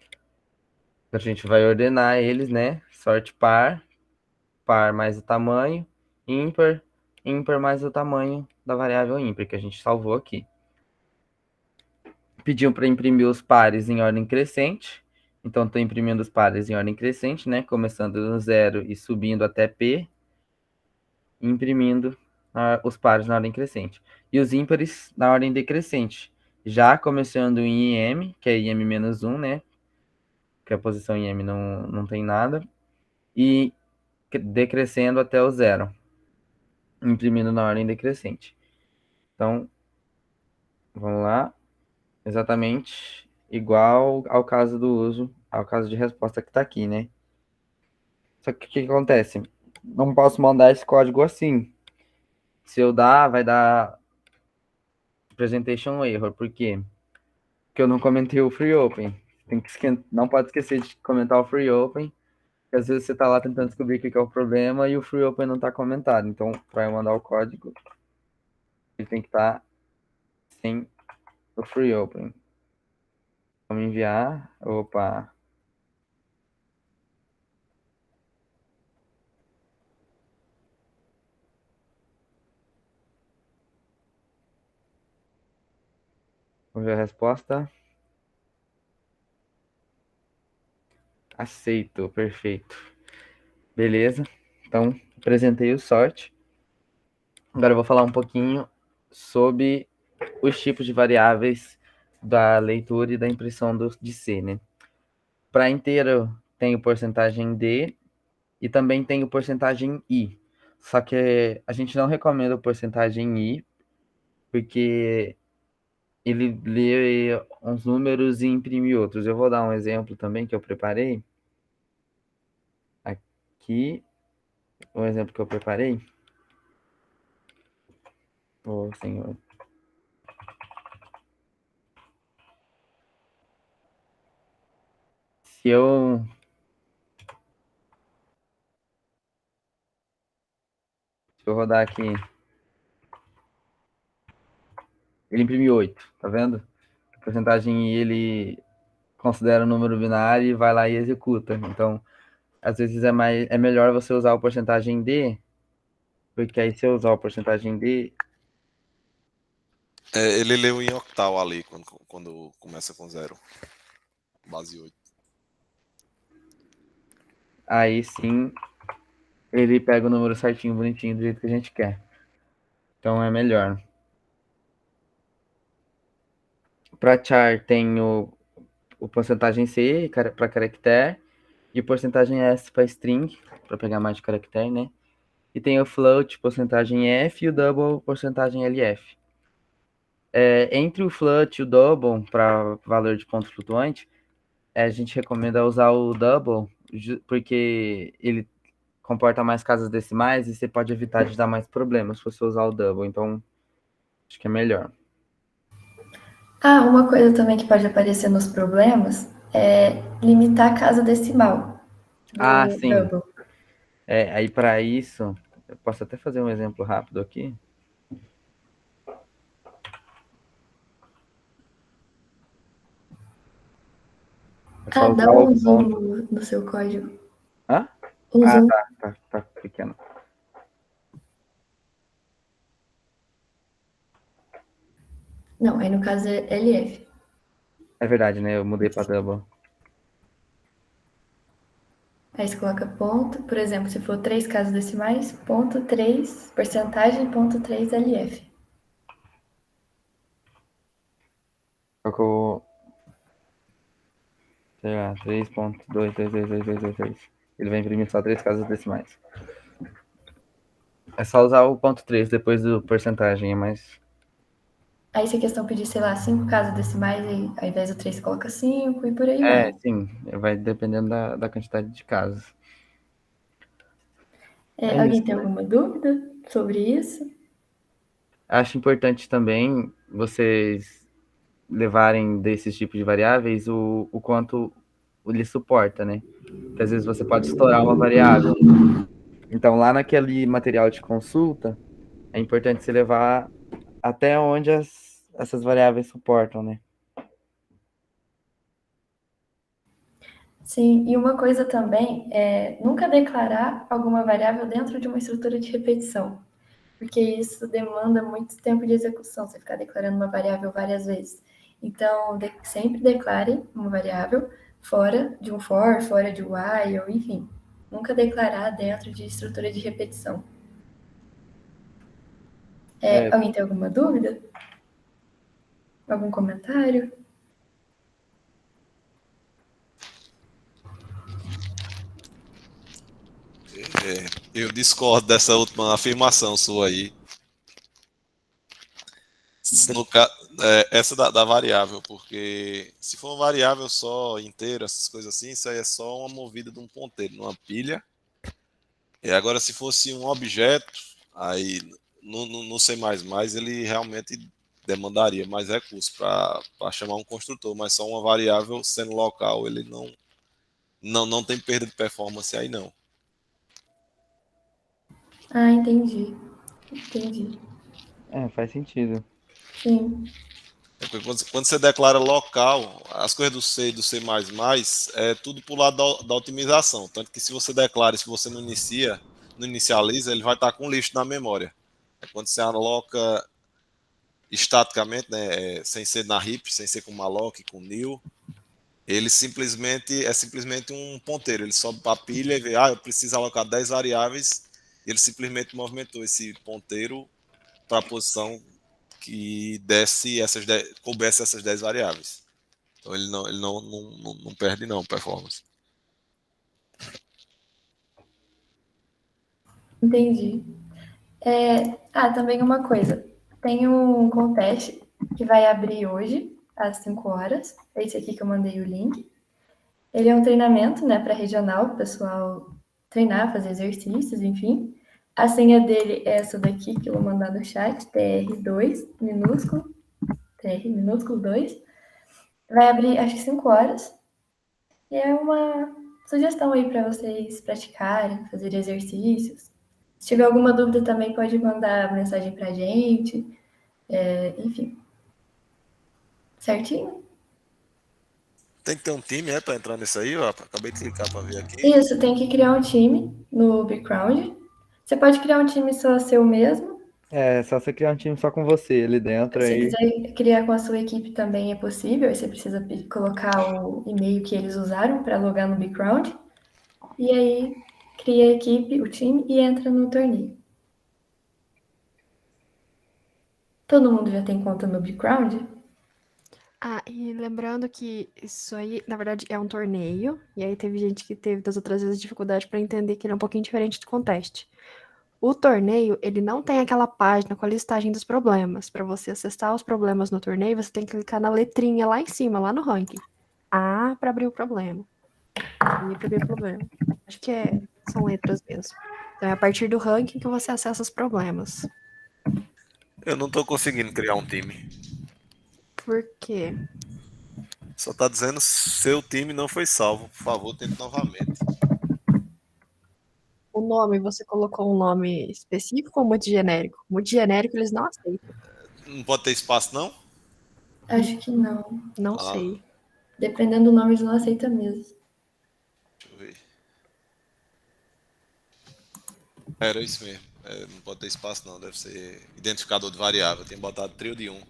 A gente vai ordenar eles, né? Sort par, par mais o tamanho, ímpar, ímpar mais o tamanho da variável ímpar que a gente salvou aqui. Pediu para imprimir os pares em ordem crescente. Então, estou imprimindo os pares em ordem crescente, né? Começando no 0 e subindo até P. Imprimindo os pares na ordem crescente. E os ímpares na ordem decrescente. Já começando em IM, que é IM-1, né? Que a posição IM não tem nada. E decrescendo até o 0. Imprimindo na ordem decrescente. Então, vamos lá. Exatamente igual ao caso do uso, ao caso de resposta que está aqui, né? Só que o que acontece? Não posso mandar esse código assim. Se eu dar, vai dar presentation error. Por quê? Porque eu não comentei o free open. Não pode esquecer de comentar o free open, porque às vezes você está lá tentando descobrir o que é o problema e o free open não está comentado. Então, para eu mandar o código, ele tem que estar sem o free open. Vamos enviar. Opa. Vamos ver a resposta. Aceito, perfeito. Beleza. Então, apresentei o sort. Agora eu vou falar um pouquinho sobre os tipos de variáveis da leitura e da impressão de C, né? Para inteiro tem o porcentagem D e também tem o porcentagem I. Só que a gente não recomenda o porcentagem I, porque ele lê uns números e imprime outros. Eu vou dar um exemplo também que eu preparei. Aqui, um exemplo que eu preparei. Ô, senhor. Se eu rodar aqui, ele imprime 8, tá vendo? A porcentagem I, ele considera o número binário e vai lá e executa. Então, às vezes é melhor você usar o porcentagem D, porque aí se eu usar o porcentagem D... ele leu em octal ali, quando começa com 0. Base 8. Aí sim, ele pega o número certinho, bonitinho, do jeito que a gente quer. Então é melhor. Para char tem o porcentagem C para caractere e o porcentagem S para string, para pegar mais de caractere, né? E tem o float, porcentagem F, e o double, porcentagem LF. Entre o float e o double, para valor de ponto flutuante, a gente recomenda usar o double, porque ele comporta mais casas decimais e você pode evitar de dar mais problemas se você usar o double. Então, acho que é melhor. Ah, uma coisa também que pode aparecer nos problemas é limitar a casa decimal Ah, do sim. double. Aí para isso, eu posso até fazer um exemplo rápido aqui. É só Dá usar o um zoom ponto. no seu código. Hã? Um zoom. Tá pequeno. Não, aí no caso é LF. É verdade, né? Eu mudei para double. Aí você coloca ponto, por exemplo, se for 3 casas decimais, ponto 3, porcentagem, ponto 3 LF. Colocou, sei lá, 3.2222223. Ele vai imprimir só 3 casas decimais. É só usar o ponto 3 depois do porcentagem, é mais... Aí se a questão pedir, sei lá, 5 casas decimais, e ao invés do 3 você coloca 5 e por aí vai. Sim, vai dependendo da quantidade de casas. É Alguém isso, tem né? alguma dúvida sobre isso? Acho importante também vocês levarem desses tipos de variáveis o quanto ele suporta, né? Porque às vezes você pode estourar uma variável. Então, lá naquele material de consulta, é importante você levar até onde essas variáveis suportam, né? Sim, e uma coisa também é nunca declarar alguma variável dentro de uma estrutura de repetição, porque isso demanda muito tempo de execução, você ficar declarando uma variável várias vezes. Então, sempre declare uma variável fora de um for, fora de while, enfim. Nunca declarar dentro de estrutura de repetição. Alguém tem alguma dúvida? Algum comentário? Eu discordo dessa última afirmação sua aí. Essa da variável, porque se for uma variável só inteira, essas coisas assim, isso aí é só uma movida de um ponteiro, numa pilha. E agora, se fosse um objeto, aí no C++ ele realmente demandaria mais recursos para chamar um construtor, mas só uma variável sendo local, ele não tem perda de performance aí não. Ah, entendi. Entendi. Faz sentido. Sim. Quando você declara local, as coisas do C++ é tudo pro lado da otimização. Tanto que se você declara, se você não inicializa, ele vai estar com lixo na memória. Quando você aloca estaticamente, né, sem ser na heap, sem ser com malloc, com new, ele simplesmente um ponteiro. Ele sobe para a pilha e vê, eu preciso alocar 10 variáveis, e ele simplesmente movimentou esse ponteiro para a posição que coubesse essas 10 variáveis. Então ele não perde não performance. Entendi. Também uma coisa. Tem um contest que vai abrir hoje, às 5 horas. É esse aqui que eu mandei o link. Ele é um treinamento, né, para regional, o pessoal treinar, fazer exercícios, enfim. A senha dele é essa daqui, que eu vou mandar no chat, TR2, minúsculo, TR minúsculo 2. Vai abrir, acho que 5 horas. E é uma sugestão aí para vocês praticarem, fazer exercícios. Se tiver alguma dúvida também pode mandar mensagem pra gente. Enfim. Certinho? Tem que ter um time, para entrar nisso aí, ó. Acabei de clicar para ver aqui. Isso, tem que criar um time no background. Você pode criar um time só seu mesmo. É só você criar um time só com você ali dentro Se aí. quiser criar com a sua equipe também é possível. Aí você precisa colocar o e-mail que eles usaram para logar no background. E aí cria a equipe, o time e entra no torneio. Todo mundo já tem conta no background? E lembrando que isso aí, na verdade, é um torneio, e aí teve gente que teve das outras vezes dificuldade para entender que ele é um pouquinho diferente do contest. O torneio, ele não tem aquela página com a listagem dos problemas. Para você acessar os problemas no torneio, você tem que clicar na letrinha lá em cima, lá no ranking. A para abrir o problema. E para abrir o problema. Acho que é são letras mesmo. Então é a partir do ranking que você acessa os problemas. Eu não tô conseguindo criar um time. Por quê? Só tá dizendo seu time não foi salvo. Por favor, tente novamente. O nome, você colocou um nome específico ou muito genérico? Muito genérico eles não aceitam. Não pode ter espaço, não? Acho que não. Não Ah. sei. Dependendo do nome, eles não aceitam mesmo. Deixa eu ver. Era isso mesmo. Não pode ter espaço, não. Deve ser identificador de variável. Tem botado trio de 1.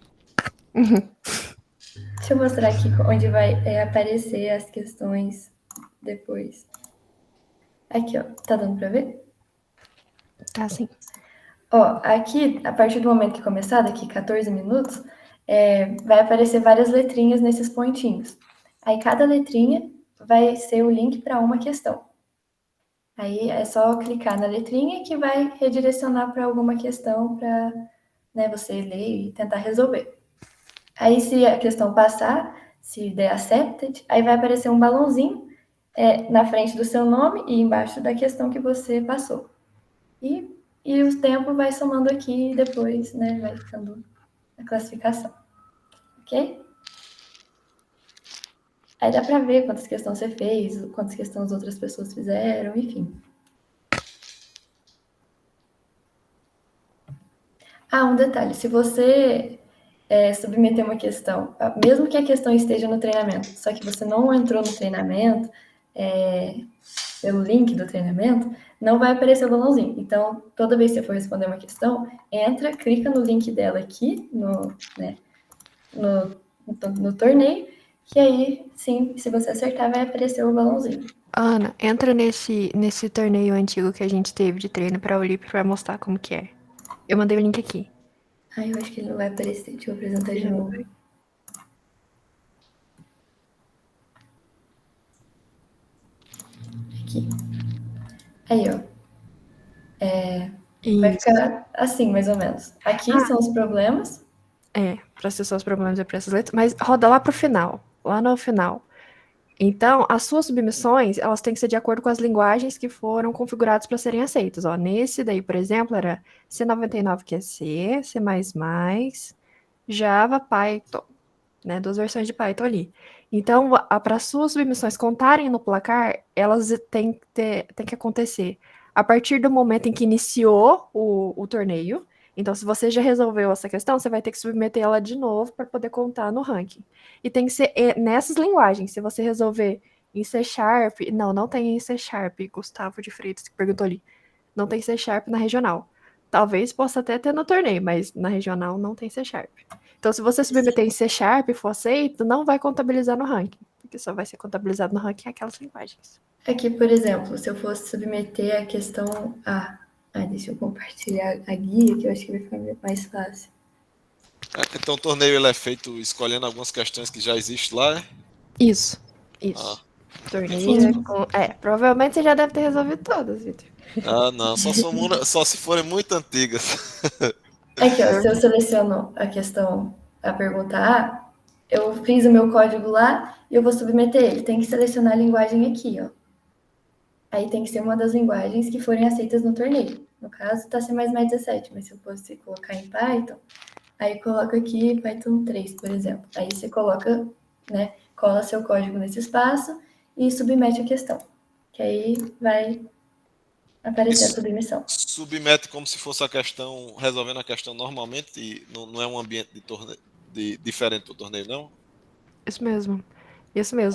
Deixa eu mostrar aqui onde vai aparecer as questões depois. Aqui, ó. Tá dando pra ver? Tá assim. Ó, aqui, a partir do momento que começar, daqui 14 minutos, vai aparecer várias letrinhas nesses pontinhos. Aí cada letrinha vai ser o link para uma questão. Aí é só clicar na letrinha que vai redirecionar para alguma questão para, né, você ler e tentar resolver. Aí se a questão passar, se der accepted, aí vai aparecer um balãozinho na frente do seu nome e embaixo da questão que você passou. E o tempo vai somando aqui e depois, né, vai ficando a classificação. Ok? Aí dá para ver quantas questões você fez, quantas questões outras pessoas fizeram, enfim. Ah, um detalhe. Se você submeter uma questão, mesmo que a questão esteja no treinamento, só que você não entrou no treinamento, pelo link do treinamento, não vai aparecer o balãozinho. Então, toda vez que você for responder uma questão, entra, clica no link dela aqui, no torneio, que aí, sim, se você acertar, vai aparecer o balãozinho. Ana, entra nesse torneio antigo que a gente teve de treino pra Olip pra mostrar como que é. Eu mandei o link aqui. Ai, eu acho que ele não vai aparecer. Deixa eu apresentar de novo. Aqui. Aí, ó. Vai Isso. ficar assim, mais ou menos. Aqui são os problemas. Para acessar os problemas e para essas letras, mas roda lá pro final, lá no final. Então, as suas submissões, elas têm que ser de acordo com as linguagens que foram configuradas para serem aceitas. Ó, nesse daí, por exemplo, era C99, que é C, C++, Java, Python, né? 2 versões de Python ali. Então, para as suas submissões contarem no placar, elas têm que acontecer a partir do momento em que iniciou o torneio. Então, se você já resolveu essa questão, você vai ter que submeter ela de novo para poder contar no ranking. E tem que ser nessas linguagens. Se você resolver em C Sharp... Não tem em C Sharp, Gustavo de Freitas que perguntou ali. Não tem C Sharp na regional. Talvez possa até ter no torneio, mas na regional não tem C Sharp. Então, se você submeter em C Sharp e for aceito, não vai contabilizar no ranking. Porque só vai ser contabilizado no ranking aquelas linguagens. Aqui, por exemplo, se eu fosse submeter a questão A. Deixa eu compartilhar a guia, que eu acho que vai ficar mais fácil. Então o torneio ele é feito escolhendo algumas questões que já existem lá, Isso. Torneio provavelmente você já deve ter resolvido todas, Vitor. Não, só se forem muito antigas. Aqui, ó, se eu seleciono a questão, a pergunta A, eu fiz o meu código lá e eu vou submeter ele. Tem que selecionar a linguagem aqui, ó. Aí tem que ser uma das linguagens que forem aceitas no torneio. No caso, tá C++17, mas se eu fosse colocar em Python, aí coloca aqui Python 3, por exemplo. Aí você coloca, né, cola seu código nesse espaço e submete a questão. Que aí vai aparecer a submissão. Submete como se fosse a questão, resolvendo a questão normalmente, e não é um ambiente diferente do torneio, não? Isso mesmo.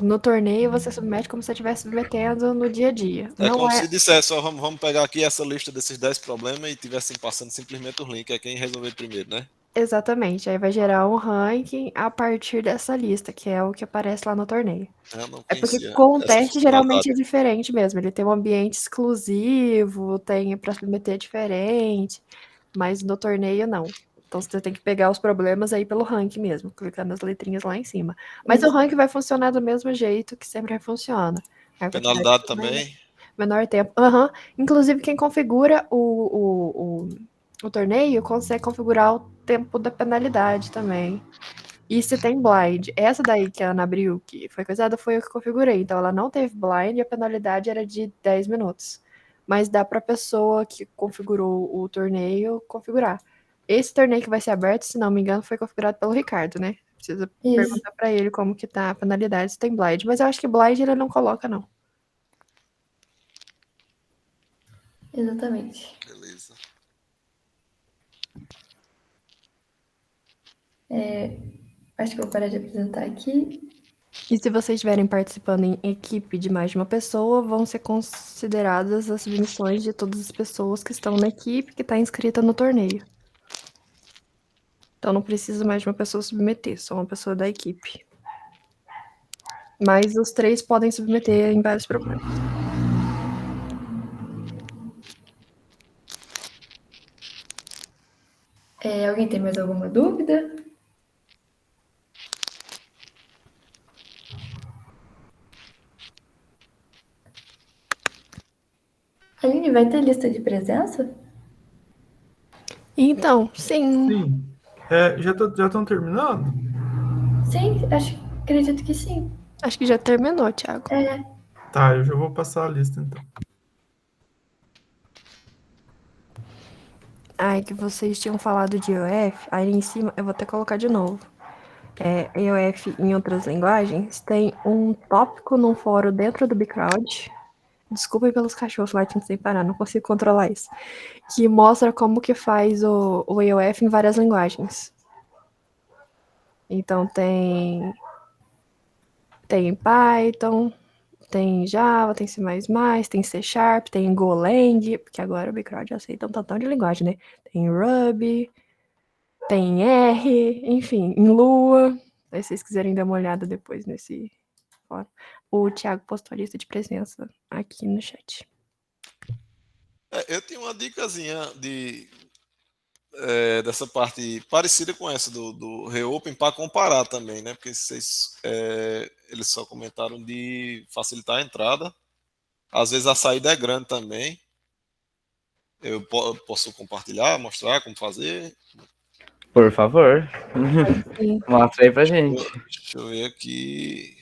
No torneio você submete como se você estivesse submetendo no dia a dia. Se dissesse, vamos pegar aqui essa lista desses 10 problemas e tivessem passando simplesmente o link, é quem resolver primeiro, né? Exatamente, aí vai gerar um ranking a partir dessa lista, que é o que aparece lá no torneio. É porque com o teste geralmente é diferente mesmo, ele tem um ambiente exclusivo, tem para submeter diferente, mas no torneio não. Então você tem que pegar os problemas aí pelo ranking mesmo, clicar nas letrinhas lá em cima. Mas o ranking vai funcionar do mesmo jeito que sempre funciona. Penalidade também? Menor tempo. Inclusive quem configura o torneio consegue configurar o tempo da penalidade também. E se tem blind, essa daí que a Ana abriu, que foi coisada, foi eu que configurei. Então ela não teve blind e a penalidade era de 10 minutos. mas dá para a pessoa que configurou o torneio configurar. Esse torneio que vai ser aberto, se não me engano, foi configurado pelo Ricardo, né? Precisa Isso. perguntar para ele como que tá a penalidade, se tem blind. Mas eu acho que blind ele não coloca, não. Exatamente. Beleza. Acho que eu vou parar de apresentar aqui. E se vocês estiverem participando em equipe de mais de uma pessoa, vão ser consideradas as submissões de todas as pessoas que estão na equipe que está inscrita no torneio. Então não precisa mais de uma pessoa submeter, só uma pessoa da equipe. Mas os 3 podem submeter em vários problemas. Alguém tem mais alguma dúvida? Aline, vai ter lista de presença? Então, sim. Sim. Já estão terminando? Sim, acredito que sim. Acho que já terminou, Thiago. Tá, eu já vou passar a lista então. Que vocês tinham falado de EOF, aí em cima eu vou até colocar de novo. EOF em outras linguagens, tem um tópico num fórum dentro do Bcrowd. Desculpem pelos cachorros latindo sem parar, não consigo controlar isso. Que mostra como que faz o EOF em várias linguagens. Então tem Python, tem Java, tem C++, tem C Sharp, tem Golang, porque agora o Bcrowd aceita um tantão de linguagem, né? Tem Ruby, tem R, enfim, em Lua. Se vocês quiserem dar uma olhada depois nesse fórum. O Thiago postou a lista de presença aqui no chat. Eu tenho uma dicasinha dessa parte parecida com essa do Reopen para comparar também, né? Porque eles só comentaram de facilitar a entrada. Às vezes a saída é grande também. Eu posso compartilhar, mostrar como fazer. Por favor. Sim. Mostra aí pra gente. Deixa eu ver aqui.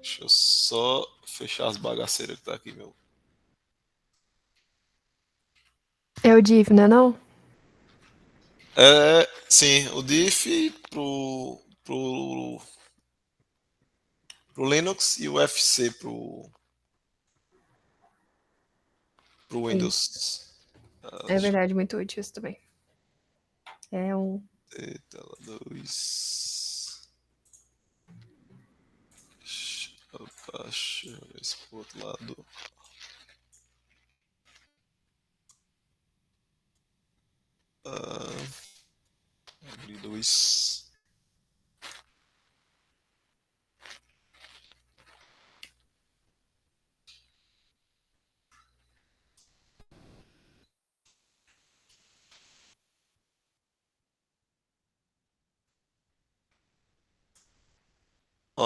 Deixa eu só fechar as bagaceiras que tá aqui, meu. É o div, né não? Sim, o diff pro Linux e o FC pro Windows. É verdade, muito útil isso também. Tela 2. Deixa eu ver esse pro outro lado. Abrir 2.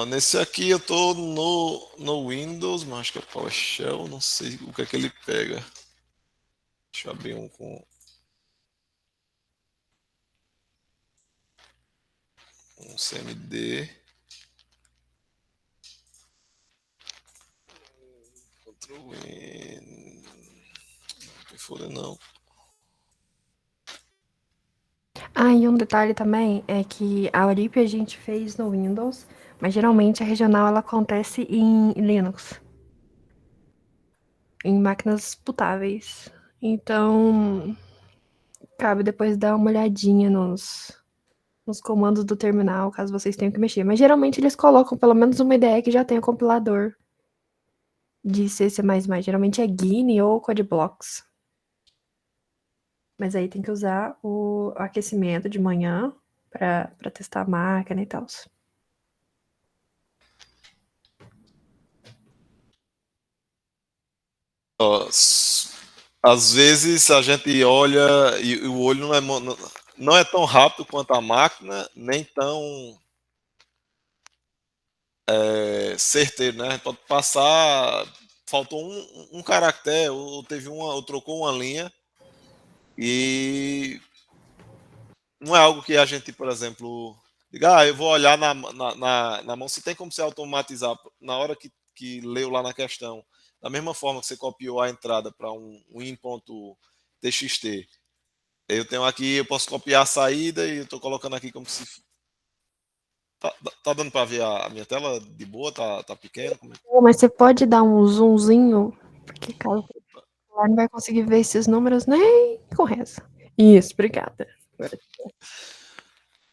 Nesse aqui eu tô no Windows, mas acho que é PowerShell, não sei o que é que ele pega. Deixa eu abrir um com um CMD. Ctrl N. Não me foda não. E um detalhe também é que a Aurip a gente fez no Windows, mas geralmente a regional ela acontece em Linux. Em máquinas putáveis. Então, cabe depois dar uma olhadinha nos comandos do terminal, caso vocês tenham que mexer. Mas geralmente eles colocam pelo menos uma IDE que já tem o compilador de C++. Geralmente é Guine ou Codeblocks. Mas aí tem que usar o aquecimento de manhã para testar a máquina e tal. Às vezes a gente olha e o olho não é tão rápido quanto a máquina, nem tão certeiro, né? Pode passar, faltou um caractere, ou trocou uma linha, e não é algo que a gente, por exemplo, diga, eu vou olhar na mão, se tem como se automatizar na hora que leu lá na questão, Da mesma forma que você copiou a entrada para um in.txt, eu tenho aqui, eu posso copiar a saída e eu estou colocando aqui como se... Tá dando para ver a minha tela de boa? Tá pequeno? Mas você pode dar um zoomzinho, porque caso o celular não vai conseguir ver esses números nem com reza. Isso, obrigada.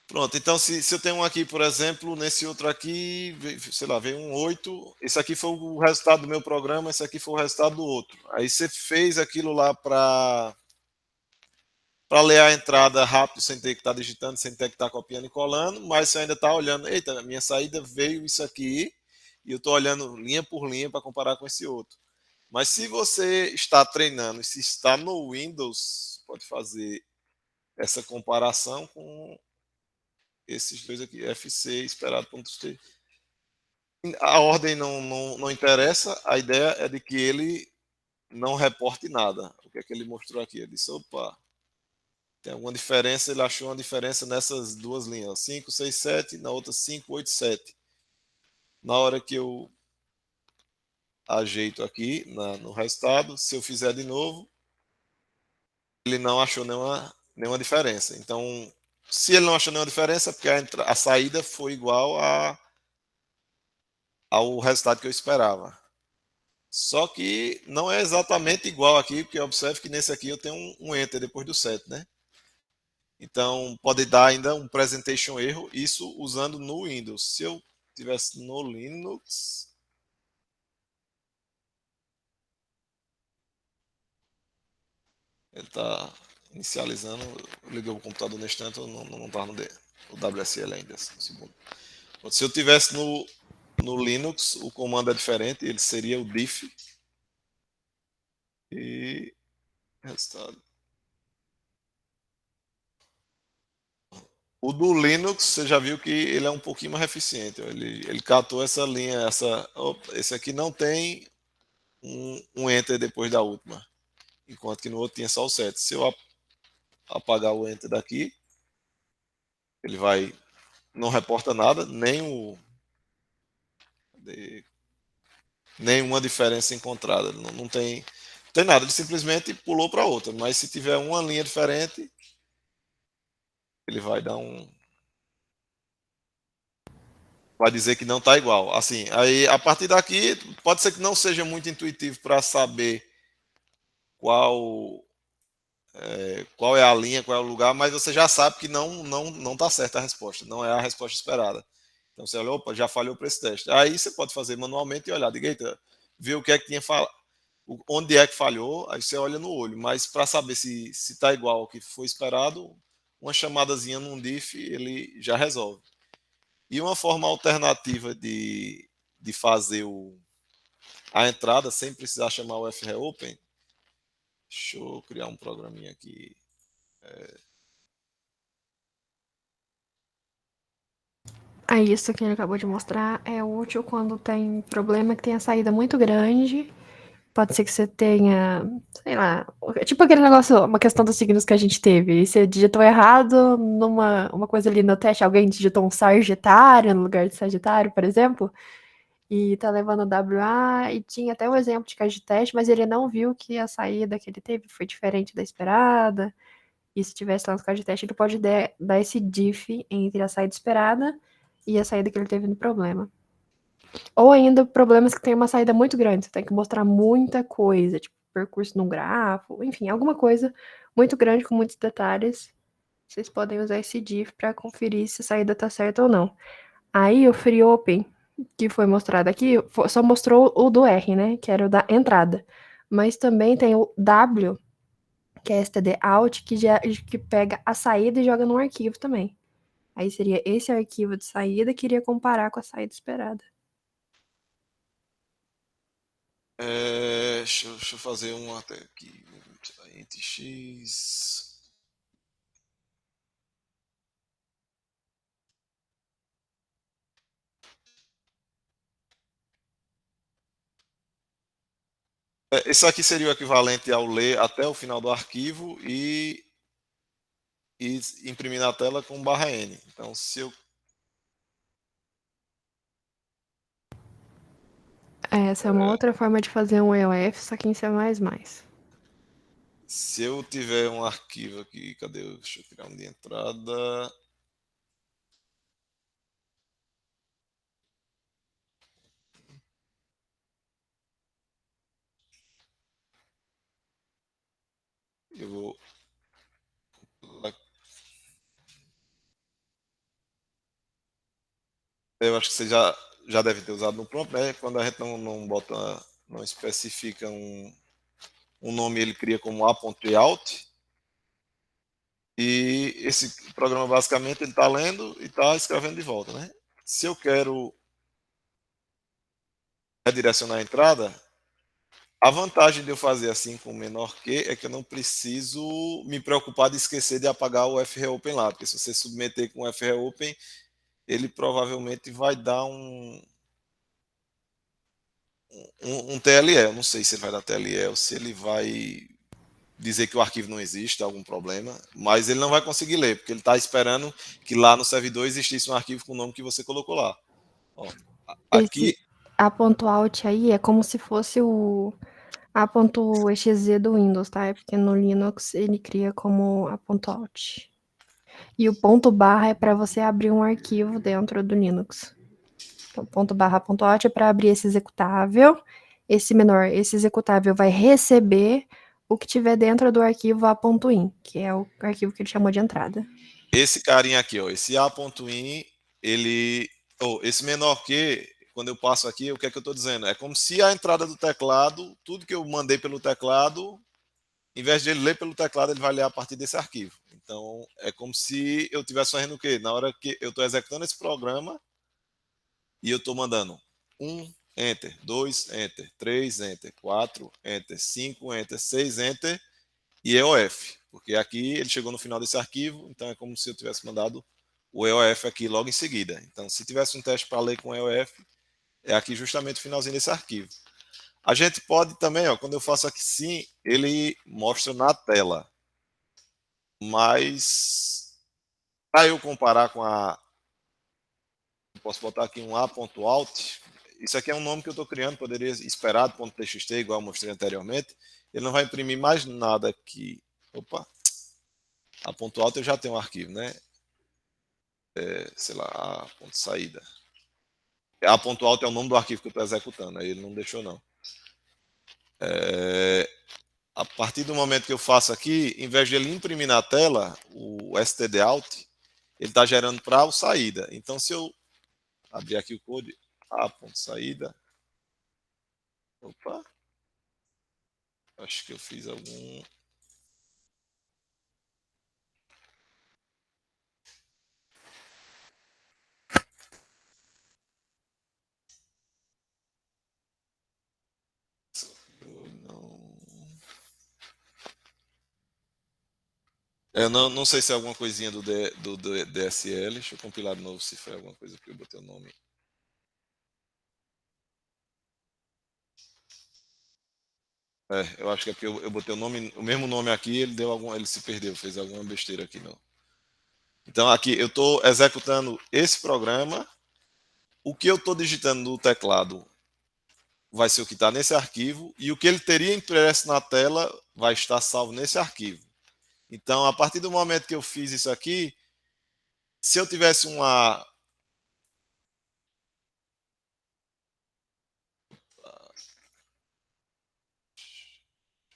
Pronto, então se eu tenho um aqui, por exemplo, nesse outro aqui, sei lá, veio um 8, esse aqui foi o resultado do meu programa, esse aqui foi o resultado do outro. Aí você fez aquilo lá para ler a entrada rápido, sem ter que estar digitando, sem ter que estar copiando e colando, mas você ainda está olhando, eita, minha saída veio isso aqui, e eu estou olhando linha por linha para comparar com esse outro. Mas se você está treinando e se está no Windows, pode fazer essa comparação com esses dois aqui, FC esperado.t. A ordem não interessa, a ideia é de que ele não reporte nada. O que é que ele mostrou aqui? Ele disse, opa, tem alguma diferença, ele achou uma diferença nessas duas linhas, 5, 6, 7, na outra 5, 8, 7. Na hora que eu ajeito aqui no resultado, se eu fizer de novo, ele não achou nenhuma diferença. Então, se ele não achou nenhuma diferença, é porque a saída foi igual ao resultado que eu esperava. Só que não é exatamente igual aqui, porque observe que nesse aqui eu tenho um Enter depois do 7, né? Então, pode dar ainda um presentation erro, isso usando no Windows. Se eu tivesse no Linux... Ele está inicializando, eu liguei o computador neste instante, eu não estava no WSL ainda, no segundo. Se eu tivesse no Linux, o comando é diferente, ele seria o diff e resultado. O do Linux, você já viu que ele é um pouquinho mais eficiente. Ele catou essa linha, esse aqui não tem um Enter depois da última, enquanto que no outro tinha só o 7. Se eu apagar o Enter daqui, ele não reporta nada, nenhuma diferença encontrada. Não tem nada, ele simplesmente pulou para outra. Mas se tiver uma linha diferente, ele vai dizer que não está igual. Assim, aí a partir daqui pode ser que não seja muito intuitivo para saber qual é a linha, qual é o lugar, mas você já sabe que não está certa a resposta, não é a resposta esperada. Então você olha, opa, já falhou para esse teste. Aí você pode fazer manualmente e olhar, diga, ver o que é que tinha falado, onde é que falhou, aí você olha no olho. Mas para saber se está igual ao que foi esperado, uma chamadazinha num diff ele já resolve. E uma forma alternativa de fazer a entrada sem precisar chamar o freopen, deixa eu criar um programinha aqui. Aí isso que ele acabou de mostrar é útil quando tem problema que tem a saída muito grande. Pode ser que você tenha, sei lá, tipo aquele negócio, uma questão dos signos que a gente teve. E você digitou errado uma coisa ali no teste, alguém digitou um Sagitário no lugar de Sagitário, por exemplo, e tá levando WA, e tinha até um exemplo de caixa de teste, mas ele não viu que a saída que ele teve foi diferente da esperada. E se tivesse lá no caixa de teste, ele pode dar esse diff entre a saída esperada e a saída que ele teve no problema. Ou ainda problemas que tem uma saída muito grande, você tem que mostrar muita coisa, tipo percurso num grafo, enfim, alguma coisa muito grande com muitos detalhes. Vocês podem usar esse diff para conferir se a saída tá certa ou não. Aí o FreeOpen, que foi mostrado aqui, só mostrou o do R, né, que era o da entrada. Mas também tem o W, que é std out, que pega a saída e joga num arquivo também. Aí seria esse arquivo de saída que iria comparar com a saída esperada. Deixa eu fazer um até aqui. Int x. Esse aqui seria o equivalente ao ler até o final do arquivo e imprimir na tela com /N. Então, se eu... Essa é uma outra forma de fazer um EOF, só que em C++. Se eu tiver um arquivo aqui, cadê? Deixa eu criar um de entrada. Eu vou. Eu acho que você já deve ter usado no prompt, né? Quando a gente não bota, não especifica um nome, ele cria como a.out. E esse programa basicamente ele está lendo e está escrevendo de volta, né? Se eu quero redirecionar a entrada, a vantagem de eu fazer assim com menor que é que eu não preciso me preocupar de esquecer de apagar o FREOpen lá, porque se você submeter com o FREOpen, ele provavelmente vai dar um TLE. Eu não sei se ele vai dar TLE ou se ele vai dizer que o arquivo não existe, algum problema, mas ele não vai conseguir ler, porque ele está esperando que lá no servidor existisse um arquivo com o nome que você colocou lá. Ó, aqui. Esse A.out aí é como se fosse o A.exe do Windows, tá? É porque no Linux ele cria como A.out. E o ponto barra é para você abrir um arquivo dentro do Linux. Então, ponto barra .out é para abrir esse executável. Esse executável vai receber o que tiver dentro do arquivo A.in, que é o arquivo que ele chamou de entrada. Esse carinha aqui, ó, esse A.in, ele, esse menor que, quando eu passo aqui, o que é que eu estou dizendo? É como se a entrada do teclado, tudo que eu mandei pelo teclado, em vez de ele ler pelo teclado, ele vai ler a partir desse arquivo. Então, é como se eu estivesse fazendo o quê? Na hora que eu estou executando esse programa e eu estou mandando 1, Enter, 2, Enter, 3, Enter, 4, Enter, 5, Enter, 6, Enter e EOF. Porque aqui ele chegou no final desse arquivo, então é como se eu tivesse mandado o EOF aqui logo em seguida. Então, se tivesse um teste para ler com EOF, é aqui justamente o finalzinho desse arquivo. A gente pode também, ó, quando eu faço aqui sim, ele mostra na tela. Mas, para eu comparar com a... Eu posso botar aqui um A.out. Isso aqui é um nome que eu estou criando, poderia esperar do .txt, igual eu mostrei anteriormente. Ele não vai imprimir mais nada aqui. Opa! A.out eu já tenho um arquivo, né? Sei lá, A.saída. A.out é o nome do arquivo que eu estou executando, aí ele não deixou não. A partir do momento que eu faço aqui, em vez de ele imprimir na tela, o stdout, ele está gerando para o saída. Então, se eu abrir aqui o code, A.saída, opa, acho que eu fiz algum... não sei se é alguma coisinha do DSL. Deixa eu compilar de novo se foi alguma coisa que eu botei o nome. Eu acho que é porque eu botei o mesmo nome aqui, ele se perdeu, fez alguma besteira aqui não. Então aqui eu estou executando esse programa. O que eu estou digitando no teclado vai ser o que está nesse arquivo e o que ele teria impresso na tela vai estar salvo nesse arquivo. Então, a partir do momento que eu fiz isso aqui, se eu tivesse uma...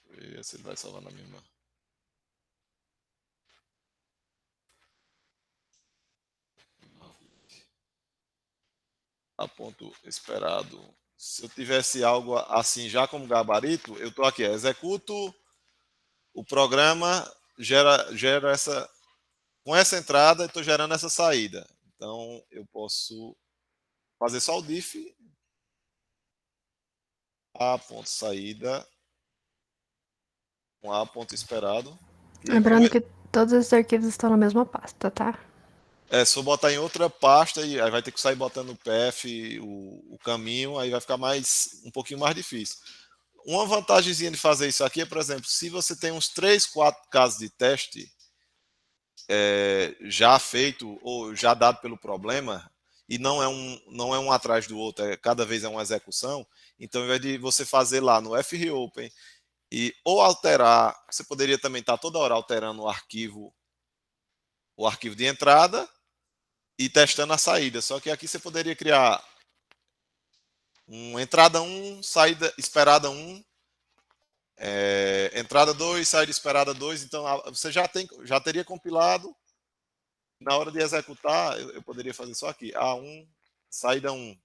Deixa eu ver se ele vai salvar na mesma... A ponto esperado. Se eu tivesse algo assim já como gabarito, eu estou aqui, executo o programa, gera essa... Com essa entrada, eu estou gerando essa saída. Então, eu posso fazer só o diff, A.saída, com A.esperado. Lembrando que todos esses arquivos estão na mesma pasta, tá? Se eu botar em outra pasta, aí vai ter que sair botando o path, o caminho, aí vai ficar um pouquinho mais difícil. Uma vantagemzinha de fazer isso aqui é, por exemplo, se você tem uns 3, 4 casos de teste já feito ou já dado pelo problema, e não é um atrás do outro, cada vez é uma execução. Então, ao invés de você fazer lá no freopen e ou alterar, você poderia também estar toda hora alterando o arquivo de entrada e testando a saída. Só que aqui você poderia criar entrada 1, saída esperada 1, entrada 2, saída esperada 2. Então você já teria compilado. Na hora de executar, eu poderia fazer só aqui, A1, saída 1.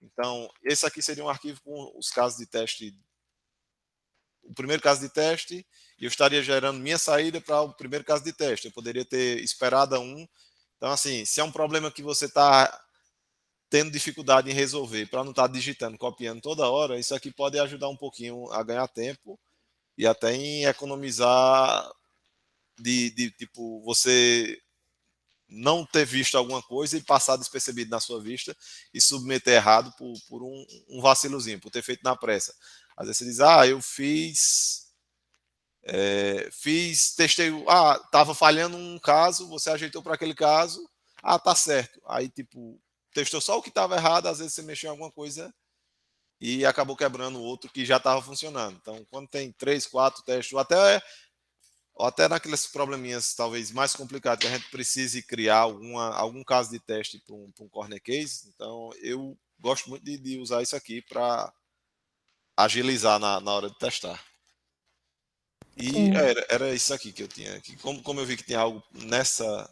Então, esse aqui seria um arquivo com os casos de teste, o primeiro caso de teste, e eu estaria gerando minha saída para o primeiro caso de teste. Eu poderia ter esperado 1. Então, assim, se é um problema que você está tendo dificuldade em resolver, para não estar digitando, copiando toda hora, isso aqui pode ajudar um pouquinho a ganhar tempo e até em economizar tipo, você não ter visto alguma coisa e passar despercebido na sua vista e submeter errado por um vacilozinho, por ter feito na pressa. Às vezes você diz, eu testei, estava falhando um caso, você ajeitou para aquele caso, tá certo. Aí, tipo, testou só o que estava errado, às vezes você mexeu em alguma coisa e acabou quebrando o outro que já estava funcionando. Então, quando tem 3, 4 testes, ou até naqueles probleminhas talvez mais complicados, que a gente precise criar algum caso de teste para um corner case, então eu gosto muito de usar isso aqui para agilizar na hora de testar. E era isso aqui que eu tinha aqui. Como eu vi que tinha algo nessa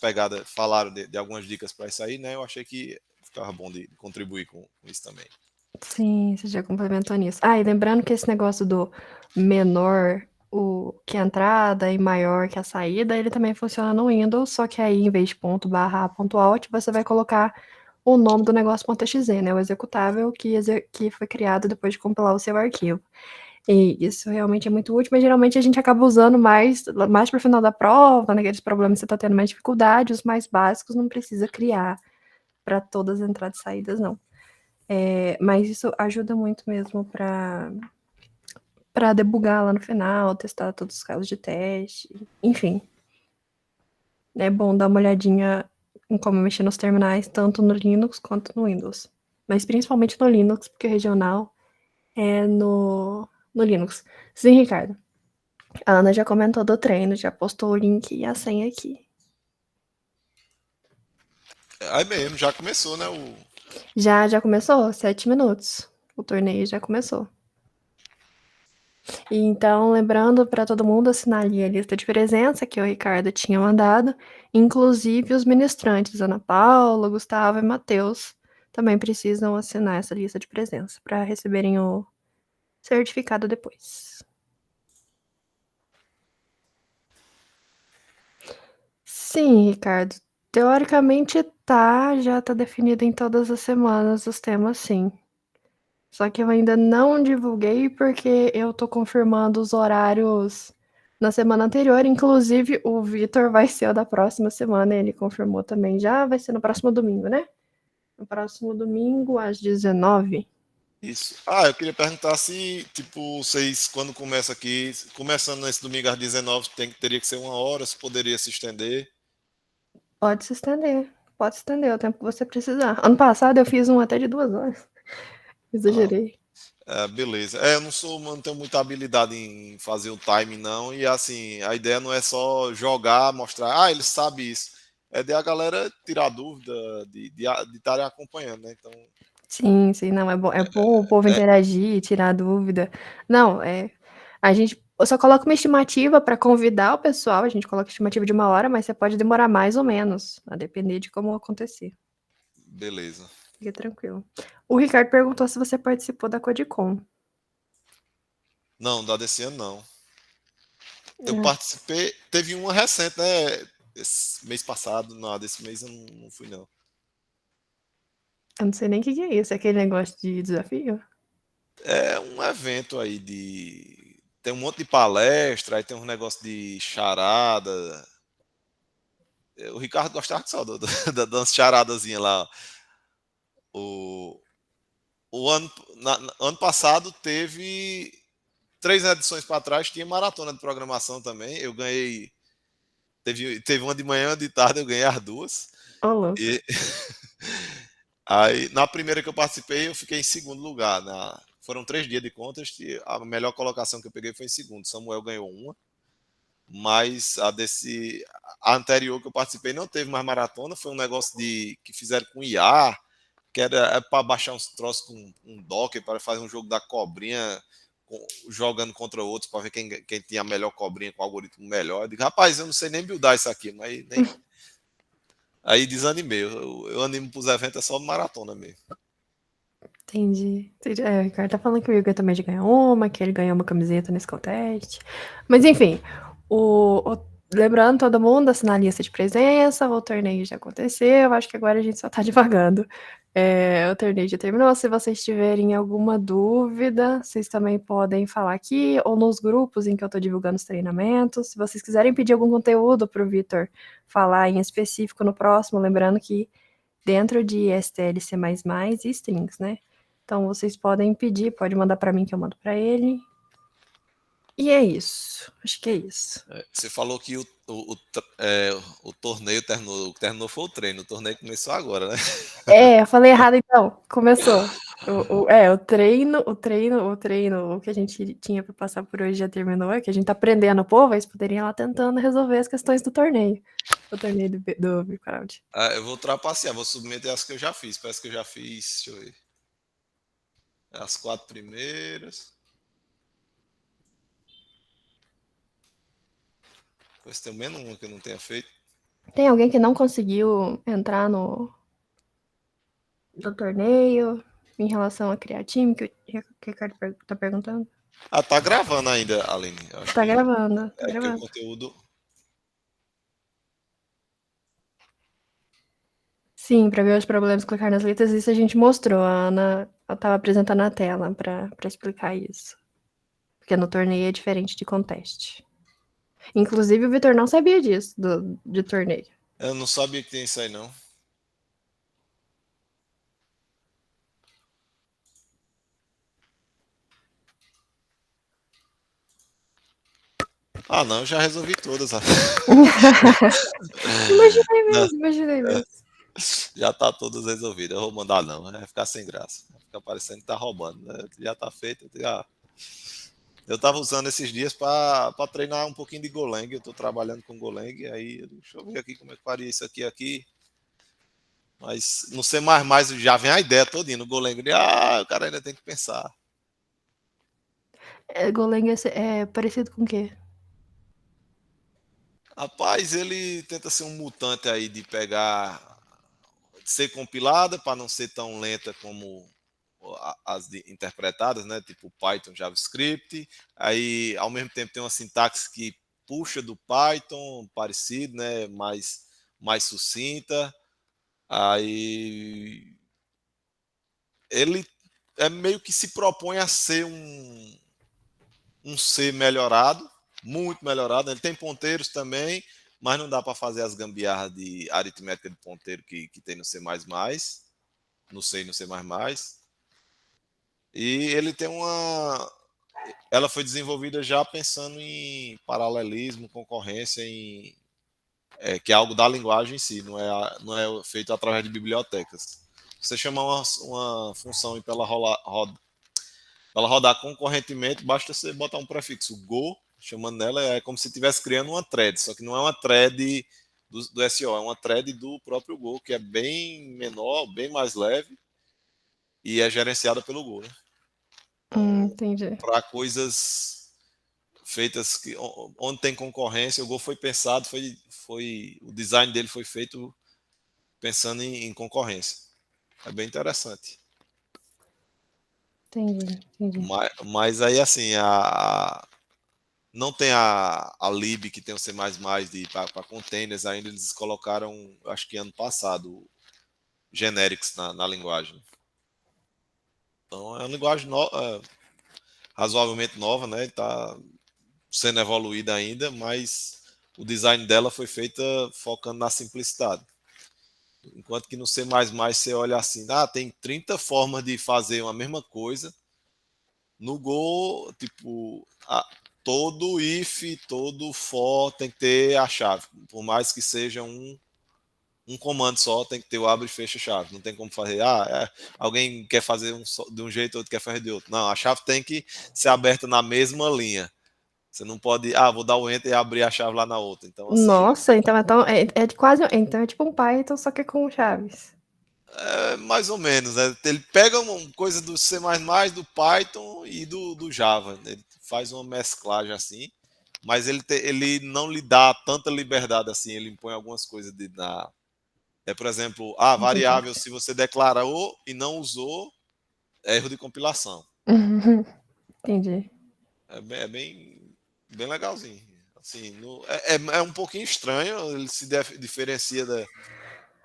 pegada, falaram de algumas dicas para isso aí, né? Eu achei que ficava bom de contribuir com isso também. Sim, você já complementou nisso. E lembrando que esse negócio do menor que a entrada e maior que a saída, ele também funciona no Windows, só que aí, em vez de ponto barra ponto alt, você vai colocar o nome do negócio.exe, né? O executável que foi criado depois de compilar o seu arquivo. E isso realmente é muito útil, mas geralmente a gente acaba usando mais para o final da prova, naqueles problemas que você está tendo mais dificuldade, os mais básicos não precisa criar para todas as entradas e saídas, não. Mas isso ajuda muito mesmo para debugar lá no final, testar todos os casos de teste, enfim. É bom dar uma olhadinha em como mexer nos terminais, tanto no Linux quanto no Windows. Mas principalmente no Linux, porque regional é no Linux. Sim, Ricardo. A Ana já comentou do treino, já postou o link e a senha aqui. Aí mesmo, já começou, né? Já começou? 7 minutos. O torneio já começou. Então, lembrando para todo mundo assinar ali a lista de presença que o Ricardo tinha mandado, inclusive os ministrantes, Ana Paula, Gustavo e Matheus, também precisam assinar essa lista de presença para receberem o certificado depois. Sim, Ricardo. Teoricamente já tá definido em todas as semanas os temas, sim. Só que eu ainda não divulguei porque eu tô confirmando os horários na semana anterior. Inclusive, o Vitor vai ser o da próxima semana, ele confirmou também já. Vai ser no próximo domingo, né? No próximo domingo, às 19h. Isso. Eu queria perguntar se, tipo, vocês, quando começa aqui, começando nesse domingo às 19h, teria que ser 1 hora, se poderia se estender? Pode se estender o tempo que você precisar. Ano passado eu fiz um até de 2 horas. Exagerei. Beleza. Eu não tenho muita habilidade em fazer o time, não. E assim, a ideia não é só jogar, mostrar, ele sabe isso. É de a galera tirar dúvida, de estarem acompanhando, né? Então, Sim, não, é bom o povo interagir, tirar dúvida. Não, a gente só coloca uma estimativa para convidar o pessoal, a gente coloca estimativa de 1 hora, mas você pode demorar mais ou menos, a depender de como acontecer. beleza. Fica tranquilo. O Ricardo perguntou se você participou da Codicom. Não, desse ano não. Eu participei, teve uma recente, né? Esse mês passado, não, desse mês eu não fui, não. Eu não sei nem o que é isso, é aquele negócio de desafio? É um evento aí tem um monte de palestra, aí tem um negócio de charada. O Ricardo gostava só da dança charadazinha lá. Ano passado teve 3 edições para trás, tinha maratona de programação também. Eu ganhei. Teve uma de manhã, uma de tarde, eu ganhei as 2. Olá. Aí, na primeira que eu participei, eu fiquei em segundo lugar. Foram 3 dias de contest, e a melhor colocação que eu peguei foi em segundo. Samuel ganhou uma, mas a anterior que eu participei não teve mais maratona, foi um negócio que fizeram com IA, que era para baixar uns troços com um Docker, para fazer um jogo da cobrinha, jogando contra outros, para ver quem tinha a melhor cobrinha com o algoritmo melhor. Eu digo, rapaz, eu não sei nem buildar isso aqui, mas nem. Aí desanimei. Eu animo para os eventos, é só maratona mesmo. Entendi. O Ricardo tá falando que o Igor também já ganhou uma, que ele ganhou uma camiseta nesse contest. Mas enfim, lembrando todo mundo, assinar a lista de presença, o torneio já aconteceu, acho que agora a gente só tá divagando. O torneio já terminou. Se vocês tiverem alguma dúvida, vocês também podem falar aqui ou nos grupos em que eu tô divulgando os treinamentos. Se vocês quiserem pedir algum conteúdo pro Vitor falar em específico no próximo, lembrando que dentro de STL, C++ e strings, né? Então vocês podem pedir, pode mandar para mim que eu mando para ele. E é isso. Acho que é isso. Você falou que o torneio terminou foi o treino. O torneio começou agora, né? Eu falei errado então. Começou. O treino, o que a gente tinha para passar por hoje já terminou, é que a gente tá prendendo o povo, eles poderiam ir lá tentando resolver as questões do torneio. O torneio do Crowd. Eu vou trapacear, vou submeter as que eu já fiz. Parece que eu já fiz, deixa eu ver. As 4 primeiras. Pois tem menos uma que eu não tenha feito. Tem alguém que não conseguiu entrar no torneio em relação a criar time, que o Ricardo tá perguntando? Tá gravando ainda, Aline. Acho Tá que gravando, tá que o gravando. conteúdo. Sim, para ver os problemas, clicar nas letras, isso a gente mostrou. A Ana estava apresentando a tela para explicar isso. Porque no torneio é diferente de contest. Inclusive, o Vitor não sabia disso, de torneio. Eu não sabia que tem isso aí, não. Não, eu já resolvi todas. Imaginei mesmo. Já tá todas resolvidas. Eu vou mandar não, vai ficar sem graça. Vai ficar parecendo que tá roubando, né? Já tá feito. Eu tava usando esses dias para treinar um pouquinho de Golang. Eu tô trabalhando com Golang, aí deixa eu ver aqui como é que faria isso aqui. Mas no C++ já vem a ideia todinha no Golang. O cara ainda tem que pensar. Golang é parecido com o quê? Rapaz, ele tenta ser um mutante aí de pegar, ser compilada para não ser tão lenta como as interpretadas, né? Tipo Python, JavaScript. Aí, ao mesmo tempo, tem uma sintaxe que puxa do Python, parecido, né? Mais sucinta. Aí, ele meio que se propõe a ser um C melhorado, muito melhorado. Ele tem ponteiros também, mas não dá para fazer as gambiarras de aritmética de ponteiro que tem no C++, no C e no C++. E ele tem ela foi desenvolvida já pensando em paralelismo, concorrência, que é algo da linguagem em si, não é feito através de bibliotecas. Você chamar uma função para ela rodar concorrentemente, basta você botar um prefixo Go, chamando nela, é como se estivesse criando uma thread, só que não é uma thread do SO, é uma thread do próprio Go, que é bem menor, bem mais leve, e é gerenciada pelo Go, né? Entendi. Para coisas feitas onde tem concorrência, o Go foi pensado, o design dele foi feito pensando em concorrência. É bem interessante. Entendi. Mas aí, assim, não tem a lib que tem o C++ para containers ainda, eles colocaram, acho que ano passado, generics na linguagem. Então é uma linguagem razoavelmente nova, né? Está sendo evoluída ainda, mas o design dela foi feita focando na simplicidade. Enquanto que no C++ você olha assim, tem 30 formas de fazer uma mesma coisa. No Go, tipo, todo if, todo for tem que ter a chave, por mais que seja um comando só, tem que ter o abre e fecha chave. Não tem como fazer, alguém quer fazer de um jeito, outro quer fazer de outro. Não, a chave tem que ser aberta na mesma linha. Você não pode, vou dar o enter e abrir a chave lá na outra. Então, assim, Nossa, então é quase. Então é tipo um Python, só que com chaves. é mais ou menos, né? Ele pega uma coisa do C++, do Python e do Java. Ele faz uma mesclagem assim, mas ele não lhe dá tanta liberdade assim. Ele impõe algumas coisas por exemplo, variável, se você declarou e não usou, erro de compilação. Entendi. É bem legalzinho. Assim, é um pouquinho estranho, ele se diferencia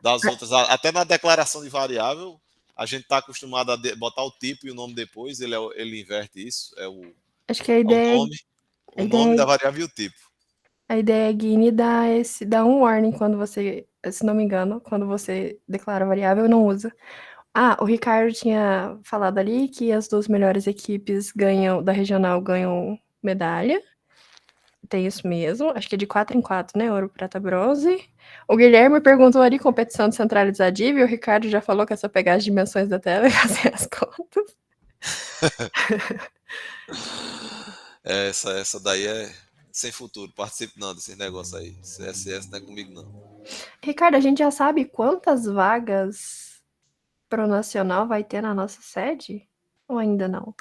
das outras, até na declaração de variável, a gente está acostumado a botar o tipo e o nome depois, ele inverte isso, Acho que a ideia o nome da variável e o tipo. A ideia é Guine dar um warning quando você, se não me engano, quando você declara variável, não usa. O Ricardo tinha falado ali que as 2 melhores equipes da regional ganham medalha. Tem isso mesmo. Acho que é de 4 em 4, né? Ouro, prata, bronze. O Guilherme perguntou ali, competição descentralizadível, e o Ricardo já falou que é só pegar as dimensões da tela e fazer as contas. Essa daí é sem futuro, participe não desses negócios aí. CSS não é comigo não. Ricardo, a gente já sabe quantas vagas pro Nacional vai ter na nossa sede? Ou ainda não?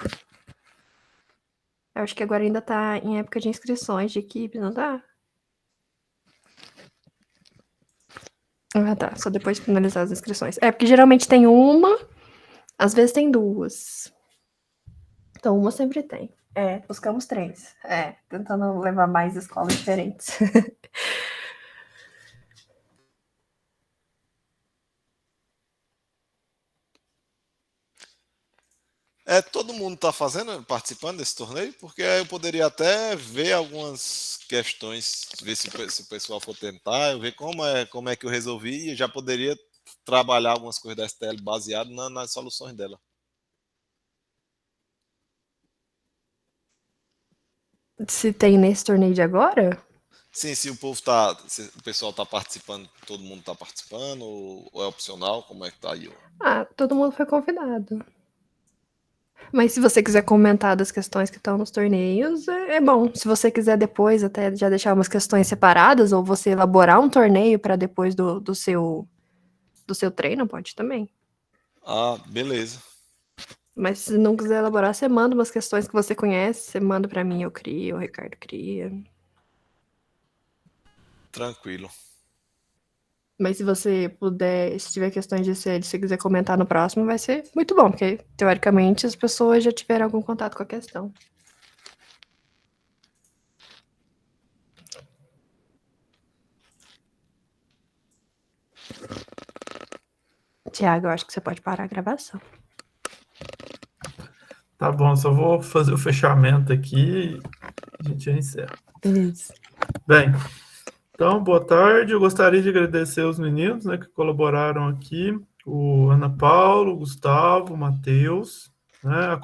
Eu acho que agora ainda tá em época de inscrições de equipes, não tá? Tá. Só depois de finalizar as inscrições. Porque geralmente tem uma, às vezes tem 2. Então, uma sempre tem. Buscamos 3. Tentando levar mais escolas diferentes. Todo mundo está participando desse torneio, porque eu poderia até ver algumas questões, ver se o pessoal for tentar, eu ver como é que eu resolvi, e eu já poderia trabalhar algumas coisas da STL baseado nas soluções dela. Se tem nesse torneio de agora? Sim, se o pessoal está participando, todo mundo está participando, ou é opcional, como é que tá aí? Todo mundo foi convidado. Mas se você quiser comentar das questões que estão nos torneios, é bom. Se você quiser depois até já deixar umas questões separadas, ou você elaborar um torneio para depois do seu treino, pode também. Beleza. Mas se não quiser elaborar, você manda umas questões que você conhece, você manda para mim, eu crio, o Ricardo cria. Tranquilo. Mas se você puder, se tiver questões de sede, se quiser comentar no próximo, vai ser muito bom, porque teoricamente as pessoas já tiveram algum contato com a questão. Tiago, eu acho que você pode parar a gravação. Tá bom, só vou fazer o fechamento aqui e a gente já encerra. Beleza. Bem, então, boa tarde. Eu gostaria de agradecer os meninos, né, que colaboraram aqui, o Ana Paula, o Gustavo, o Matheus, né,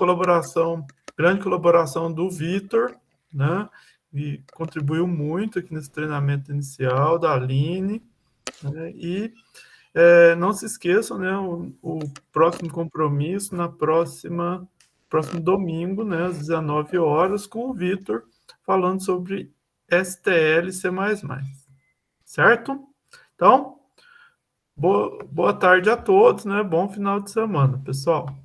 grande colaboração do Vitor, né, e contribuiu muito aqui nesse treinamento inicial, da Aline, né, e não se esqueçam, né, o próximo compromisso próximo domingo, né, às 19 horas, com o Vitor, falando sobre STL C++. Certo? Então, boa tarde a todos, né? Bom final de semana, pessoal.